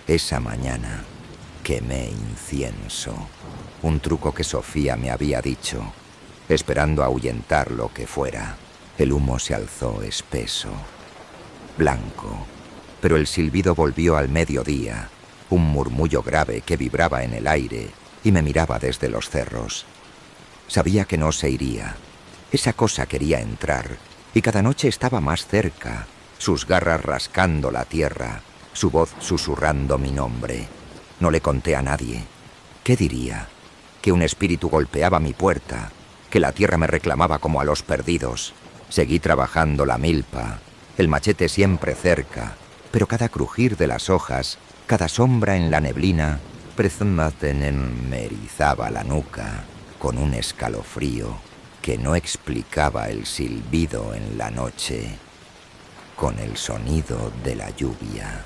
Esa mañana quemé incienso, un truco que Sofía me había dicho, esperando ahuyentar lo que fuera. El humo se alzó espeso, blanco, pero el silbido volvió al mediodía, un murmullo grave que vibraba en el aire y me miraba desde los cerros. Sabía que no se iría. Esa cosa quería entrar, y cada noche estaba más cerca, sus garras rascando la tierra, su voz susurrando mi nombre. No le conté a nadie. ¿Qué diría? Que un espíritu golpeaba mi puerta, que la tierra me reclamaba como a los perdidos. Seguí trabajando la milpa, el machete siempre cerca, pero cada crujir de las hojas, cada sombra en la neblina, me erizaba la nuca con un escalofrío que no explicaba el silbido en la noche, con el sonido de la lluvia.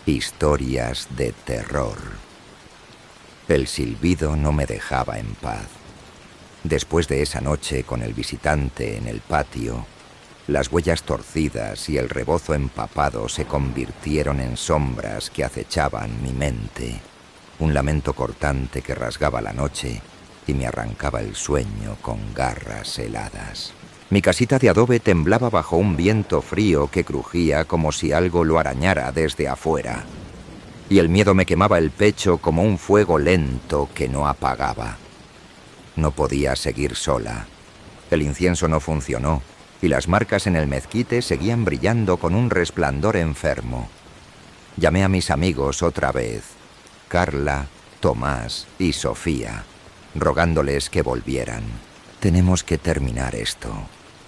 Historias de terror. El silbido no me dejaba en paz. Después de esa noche con el visitante en el patio, las huellas torcidas y el rebozo empapado se convirtieron en sombras que acechaban mi mente, un lamento cortante que rasgaba la noche y me arrancaba el sueño con garras heladas. Mi casita de adobe temblaba bajo un viento frío que crujía como si algo lo arañara desde afuera, y el miedo me quemaba el pecho como un fuego lento que no apagaba. No podía seguir sola. El incienso no funcionó, y las marcas en el mezquite seguían brillando con un resplandor enfermo. Llamé a mis amigos otra vez, Carla, Tomás y Sofía, rogándoles que volvieran. «Tenemos que terminar esto»,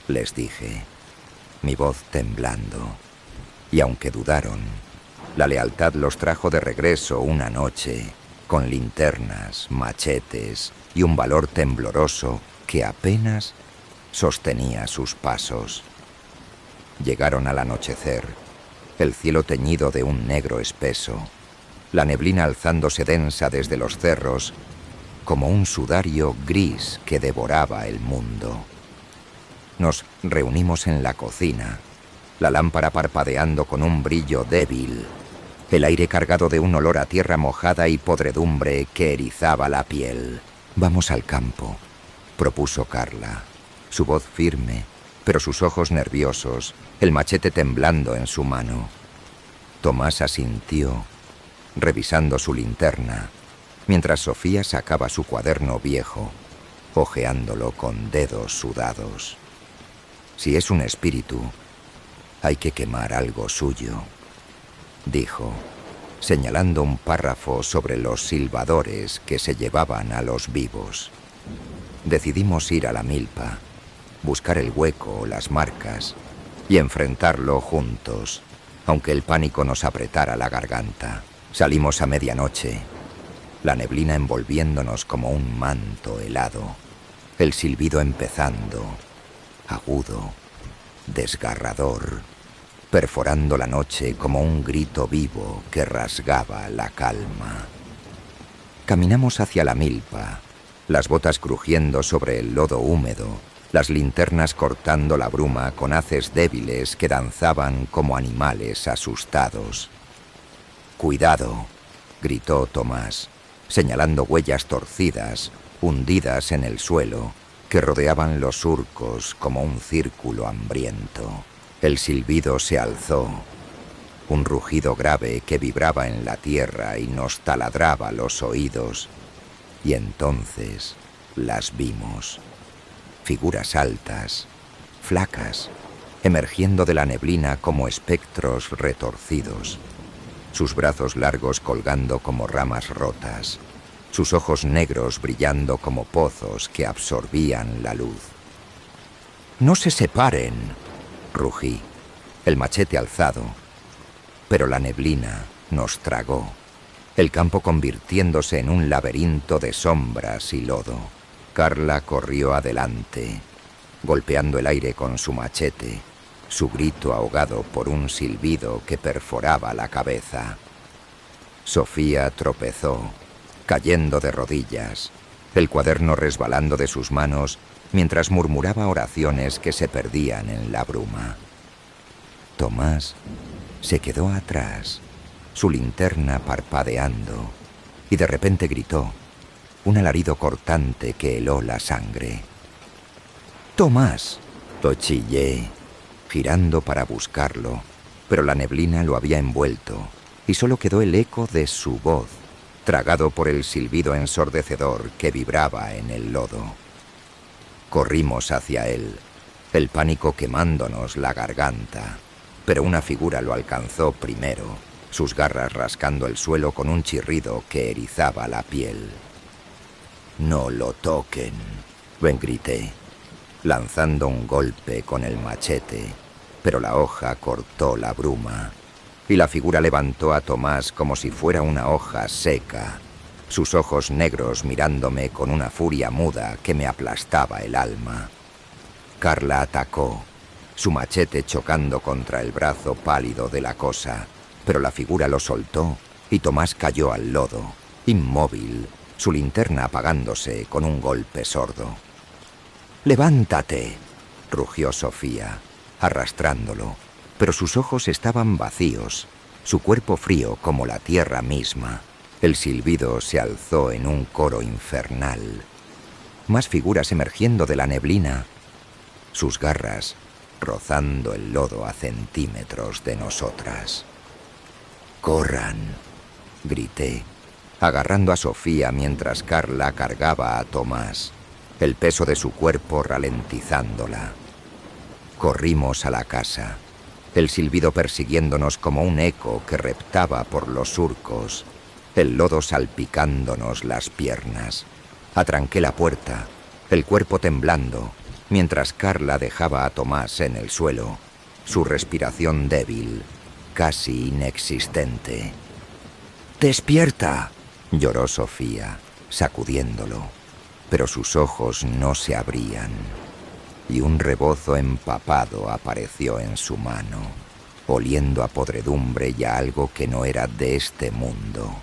les dije, mi voz temblando. Y aunque dudaron, la lealtad los trajo de regreso una noche, con linternas, machetes y un valor tembloroso que apenas sostenía sus pasos. Llegaron al anochecer, el cielo teñido de un negro espeso, la neblina alzándose densa desde los cerros, como un sudario gris que devoraba el mundo. Nos reunimos en la cocina, la lámpara parpadeando con un brillo débil, el aire cargado de un olor a tierra mojada y podredumbre que erizaba la piel. «Vamos al campo», propuso Carla, su voz firme, pero sus ojos nerviosos, el machete temblando en su mano. Tomás asintió, revisando su linterna, mientras Sofía sacaba su cuaderno viejo, hojeándolo con dedos sudados. «Si es un espíritu, hay que quemar algo suyo», dijo, señalando un párrafo sobre los silbadores que se llevaban a los vivos. Decidimos ir a la milpa, buscar el hueco o las marcas y enfrentarlo juntos, aunque el pánico nos apretara la garganta. Salimos a medianoche, la neblina envolviéndonos como un manto helado, el silbido empezando, agudo, desgarrador, perforando la noche como un grito vivo que rasgaba la calma. Caminamos hacia la milpa, las botas crujiendo sobre el lodo húmedo, las linternas cortando la bruma con haces débiles que danzaban como animales asustados. «Cuidado», gritó Tomás, señalando huellas torcidas, hundidas en el suelo, que rodeaban los surcos como un círculo hambriento. El silbido se alzó, un rugido grave que vibraba en la tierra y nos taladraba los oídos. Y entonces las vimos. Figuras altas, flacas, emergiendo de la neblina como espectros retorcidos, sus brazos largos colgando como ramas rotas, sus ojos negros brillando como pozos que absorbían la luz. «¡No se separen!», rugí, el machete alzado, pero la neblina nos tragó. el campo convirtiéndose en un laberinto de sombras y lodo. Carla corrió adelante, golpeando el aire con su machete, su grito ahogado por un silbido que perforaba la cabeza. Sofía tropezó, cayendo de rodillas, el cuaderno resbalando de sus manos mientras murmuraba oraciones que se perdían en la bruma. Tomás se quedó atrás, su linterna parpadeando, y de repente gritó, un alarido cortante que heló la sangre. «¡Tomás!», lo chillé, girando para buscarlo, pero la neblina lo había envuelto y solo quedó el eco de su voz, tragado por el silbido ensordecedor que vibraba en el lodo. Corrimos hacia él, el pánico quemándonos la garganta, pero una figura lo alcanzó primero, sus garras rascando el suelo con un chirrido que erizaba la piel. «¡No lo toquen!», grité, lanzando un golpe con el machete, pero la hoja cortó la bruma, y la figura levantó a Tomás como si fuera una hoja seca, sus ojos negros mirándome con una furia muda que me aplastaba el alma. Carla atacó, su machete chocando contra el brazo pálido de la cosa, pero la figura lo soltó y Tomás cayó al lodo, inmóvil, su linterna apagándose con un golpe sordo. «¡Levántate!», rugió Sofía, arrastrándolo, pero sus ojos estaban vacíos, su cuerpo frío como la tierra misma. El silbido se alzó en un coro infernal. Más figuras emergiendo de la neblina, sus garras rozando el lodo a centímetros de nosotras. «¡Corran!», grité, agarrando a Sofía mientras Carla cargaba a Tomás, el peso de su cuerpo ralentizándola. Corrimos a la casa, el silbido persiguiéndonos como un eco que reptaba por los surcos, el lodo salpicándonos las piernas. Atranqué la puerta, el cuerpo temblando, mientras Carla dejaba a Tomás en el suelo, su respiración débil, casi inexistente. «¡Despierta!», lloró Sofía, sacudiéndolo, pero sus ojos no se abrían, y un rebozo empapado apareció en su mano, oliendo a podredumbre y a algo que no era de este mundo.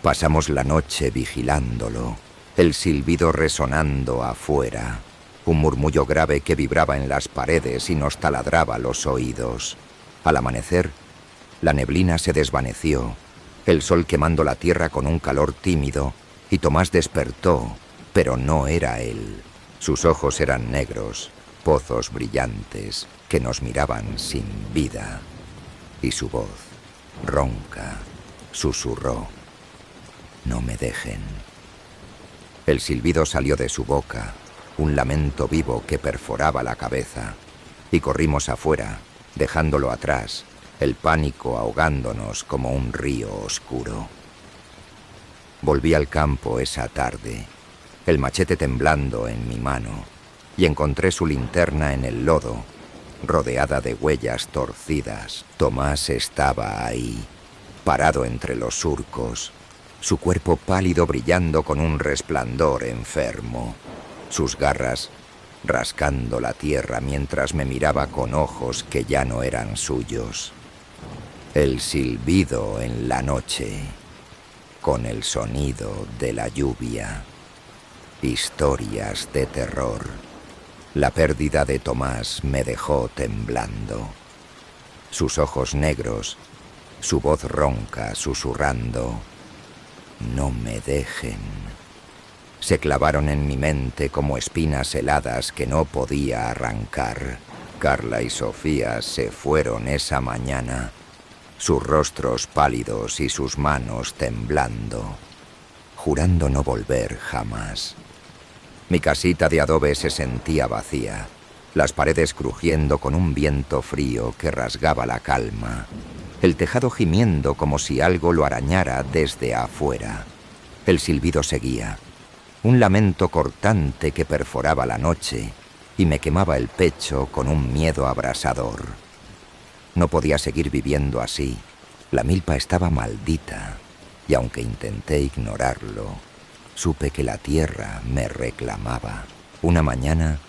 Pasamos la noche vigilándolo, el silbido resonando afuera, un murmullo grave que vibraba en las paredes y nos taladraba los oídos. Al amanecer, la neblina se desvaneció, el sol quemando la tierra con un calor tímido, y Tomás despertó, pero no era él. Sus ojos eran negros, pozos brillantes, que nos miraban sin vida. Y su voz, ronca, susurró: «No me dejen». El silbido salió de su boca, un lamento vivo que perforaba la cabeza, y corrimos afuera, dejándolo atrás, el pánico ahogándonos como un río oscuro. Volví al campo esa tarde, el machete temblando en mi mano, y encontré su linterna en el lodo, rodeada de huellas torcidas. Tomás estaba ahí, parado entre los surcos, su cuerpo pálido brillando con un resplandor enfermo, sus garras rascando la tierra mientras me miraba con ojos que ya no eran suyos. El silbido en la noche, con el sonido de la lluvia. Historias de terror. La pérdida de Tomás me dejó temblando. Sus ojos negros, su voz ronca susurrando: «No me dejen», se clavaron en mi mente como espinas heladas que no podía arrancar. Carla y Sofía se fueron esa mañana, sus rostros pálidos y sus manos temblando, jurando no volver jamás. Mi casita de adobe se sentía vacía, las paredes crujiendo con un viento frío que rasgaba la calma, el tejado gimiendo como si algo lo arañara desde afuera. El silbido seguía, un lamento cortante que perforaba la noche y me quemaba el pecho con un miedo abrasador. No podía seguir viviendo así, la milpa estaba maldita, y aunque intenté ignorarlo, supe que la tierra me reclamaba. Una mañana,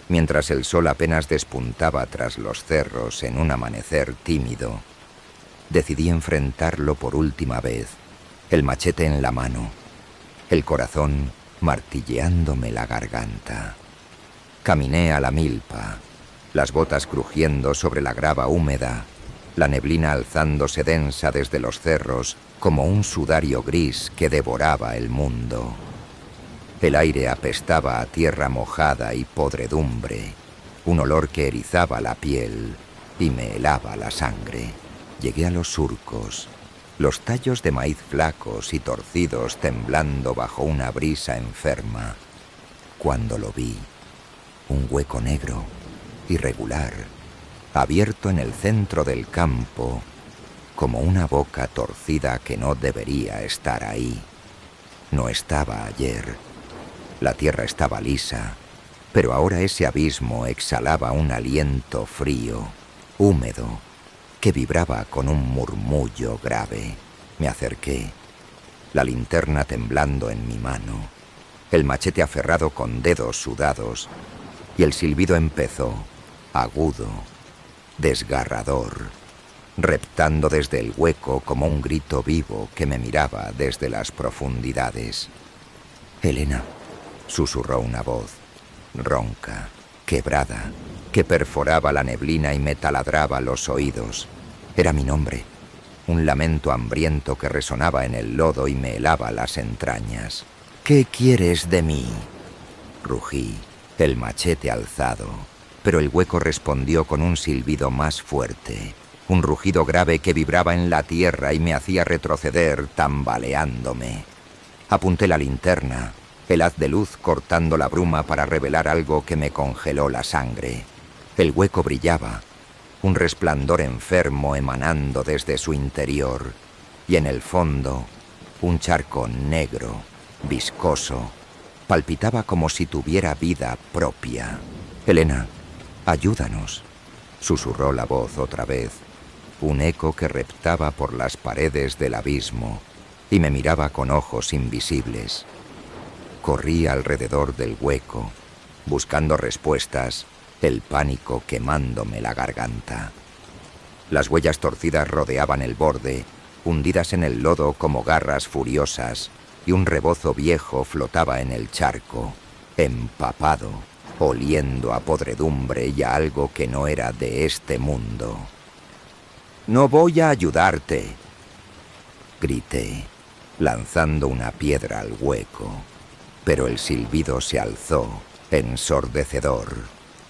mientras el sol apenas despuntaba tras los cerros en un amanecer tímido, decidí enfrentarlo por última vez, el machete en la mano, el corazón martilleándome la garganta. Caminé a la milpa, las botas crujiendo sobre la grava húmeda, la neblina alzándose densa desde los cerros como un sudario gris que devoraba el mundo. El aire apestaba a tierra mojada y podredumbre, un olor que erizaba la piel y me helaba la sangre. Llegué a los surcos, los tallos de maíz flacos y torcidos temblando bajo una brisa enferma. Cuando lo vi, un hueco negro, irregular, abierto en el centro del campo, como una boca torcida que no debería estar ahí. No estaba ayer. La tierra estaba lisa, pero ahora ese abismo exhalaba un aliento frío, húmedo, que vibraba con un murmullo grave. Me acerqué, la linterna temblando en mi mano, el machete aferrado con dedos sudados, y el silbido empezó, agudo, desgarrador, reptando desde el hueco como un grito vivo que me miraba desde las profundidades. «Elena», susurró una voz, ronca, quebrada, que perforaba la neblina y me taladraba los oídos. Era mi nombre, un lamento hambriento que resonaba en el lodo y me helaba las entrañas. «¿Qué quieres de mí?», rugí, el machete alzado, pero el hueco respondió con un silbido más fuerte, un rugido grave que vibraba en la tierra y me hacía retroceder tambaleándome. Apunté la linterna, el haz de luz cortando la bruma para revelar algo que me congeló la sangre. El hueco brillaba, un resplandor enfermo emanando desde su interior, y en el fondo, un charco negro, viscoso, palpitaba como si tuviera vida propia. «Elena, ayúdanos», susurró la voz otra vez, un eco que reptaba por las paredes del abismo y me miraba con ojos invisibles. Corrí alrededor del hueco, buscando respuestas, el pánico quemándome la garganta. Las huellas torcidas rodeaban el borde, hundidas en el lodo como garras furiosas, y un rebozo viejo flotaba en el charco, empapado, oliendo a podredumbre y a algo que no era de este mundo. «No voy a ayudarte», grité, lanzando una piedra al hueco, pero el silbido se alzó, ensordecedor,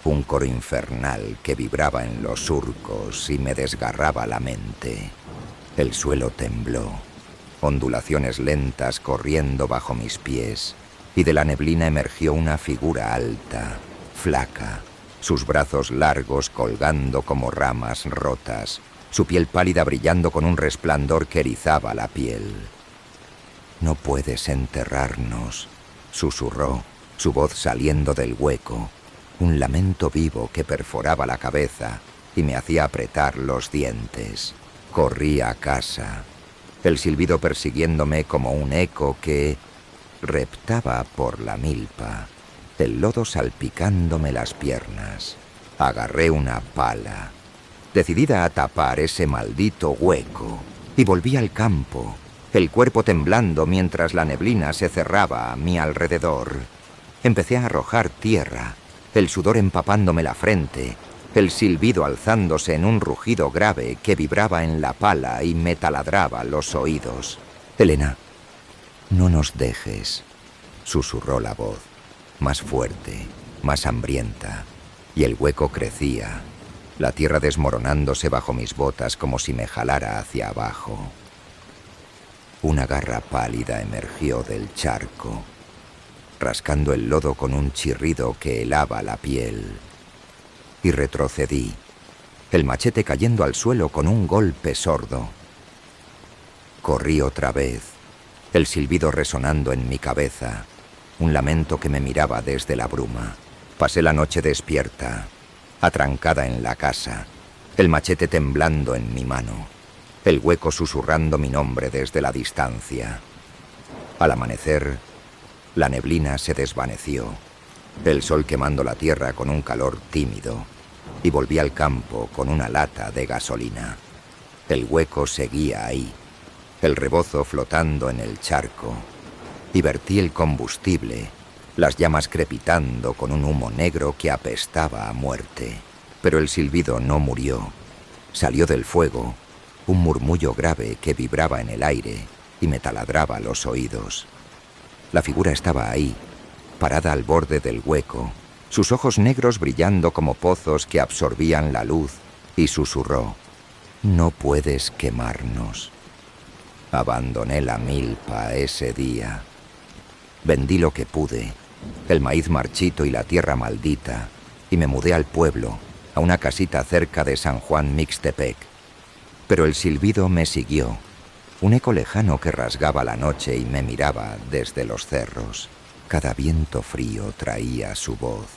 un coro infernal que vibraba en los surcos y me desgarraba la mente. El suelo tembló, ondulaciones lentas corriendo bajo mis pies, y de la neblina emergió una figura alta, flaca, sus brazos largos colgando como ramas rotas, su piel pálida brillando con un resplandor que erizaba la piel. «No puedes enterrarnos», susurró, su voz saliendo del hueco, un lamento vivo que perforaba la cabeza y me hacía apretar los dientes. Corrí a casa, el silbido persiguiéndome como un eco que reptaba por la milpa, el lodo salpicándome las piernas. Agarré una pala, decidida a tapar ese maldito hueco, y volví al campo, el cuerpo temblando mientras la neblina se cerraba a mi alrededor. Empecé a arrojar tierra, el sudor empapándome la frente, el silbido alzándose en un rugido grave que vibraba en la pala y me taladraba los oídos. «Elena, no nos dejes», susurró la voz, más fuerte, más hambrienta, y el hueco crecía, la tierra desmoronándose bajo mis botas como si me jalara hacia abajo. Una garra pálida emergió del charco, rascando el lodo con un chirrido que helaba la piel. Y retrocedí, el machete cayendo al suelo con un golpe sordo. Corrí otra vez, el silbido resonando en mi cabeza, un lamento que me miraba desde la bruma. Pasé la noche despierta, atrancada en la casa, el machete temblando en mi mano, el hueco susurrando mi nombre desde la distancia. Al amanecer, la neblina se desvaneció, el sol quemando la tierra con un calor tímido, y volví al campo con una lata de gasolina. El hueco seguía ahí, el rebozo flotando en el charco, y vertí el combustible, las llamas crepitando con un humo negro que apestaba a muerte. Pero el silbido no murió. Salió del fuego un murmullo grave que vibraba en el aire y me taladraba los oídos. La figura estaba ahí, parada al borde del hueco, sus ojos negros brillando como pozos que absorbían la luz, y susurró: «No puedes quemarnos». Abandoné la milpa ese día. Vendí lo que pude, el maíz marchito y la tierra maldita, y me mudé al pueblo, a una casita cerca de San Juan Mixtepec. Pero el silbido me siguió, un eco lejano que rasgaba la noche y me miraba desde los cerros. Cada viento frío traía su voz,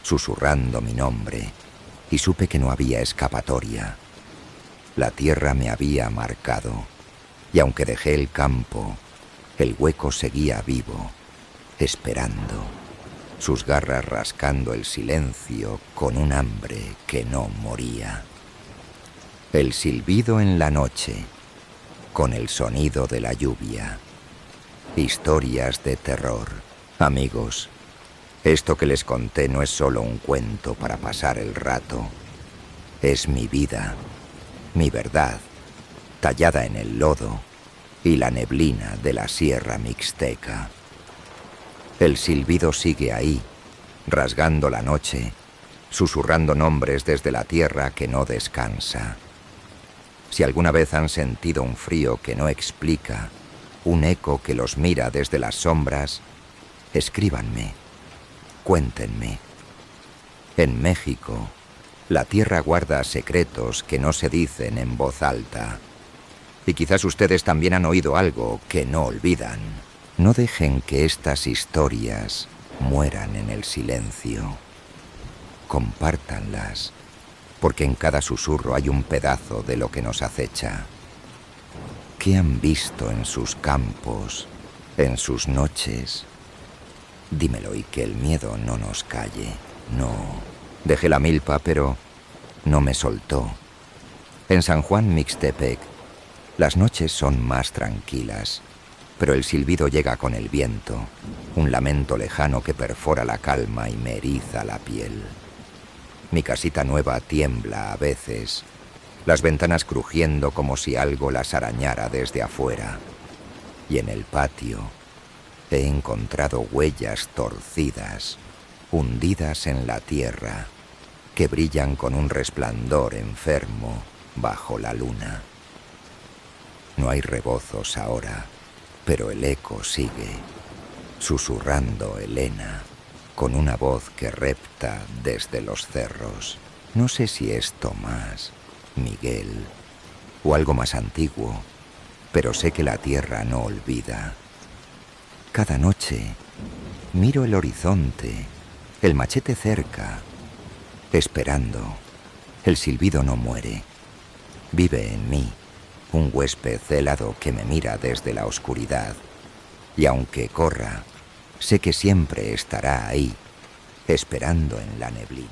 susurrando mi nombre, y supe que no había escapatoria. La tierra me había marcado, y aunque dejé el campo, el hueco seguía vivo, esperando, sus garras rascando el silencio con un hambre que no moría. El silbido en la noche, con el sonido de la lluvia. Historias de terror. Amigos, esto que les conté no es solo un cuento para pasar el rato. Es mi vida, mi verdad, tallada en el lodo y la neblina de la Sierra Mixteca. El silbido sigue ahí, rasgando la noche, susurrando nombres desde la tierra que no descansa. Si alguna vez han sentido un frío que no explica, un eco que los mira desde las sombras, escríbanme, cuéntenme. En México, la tierra guarda secretos que no se dicen en voz alta. Y quizás ustedes también han oído algo que no olvidan. No dejen que estas historias mueran en el silencio. Compártanlas, porque en cada susurro hay un pedazo de lo que nos acecha. ¿Qué han visto en sus campos, en sus noches? Dímelo y que el miedo no nos calle. No, dejé la milpa, pero no me soltó. En San Juan Mixtepec, las noches son más tranquilas, pero el silbido llega con el viento, un lamento lejano que perfora la calma y me eriza la piel. Mi casita nueva tiembla a veces, las ventanas crujiendo como si algo las arañara desde afuera. Y en el patio he encontrado huellas torcidas, hundidas en la tierra, que brillan con un resplandor enfermo bajo la luna. No hay rebozos ahora, pero el eco sigue, susurrando Elena, con una voz que repta desde los cerros. No sé si es Tomás, Miguel o algo más antiguo, pero sé que la tierra no olvida. Cada noche miro el horizonte, el machete cerca, esperando. El silbido no muere, vive en mí, un huésped celado que me mira desde la oscuridad, y aunque corra, sé que siempre estará ahí, esperando en la neblina.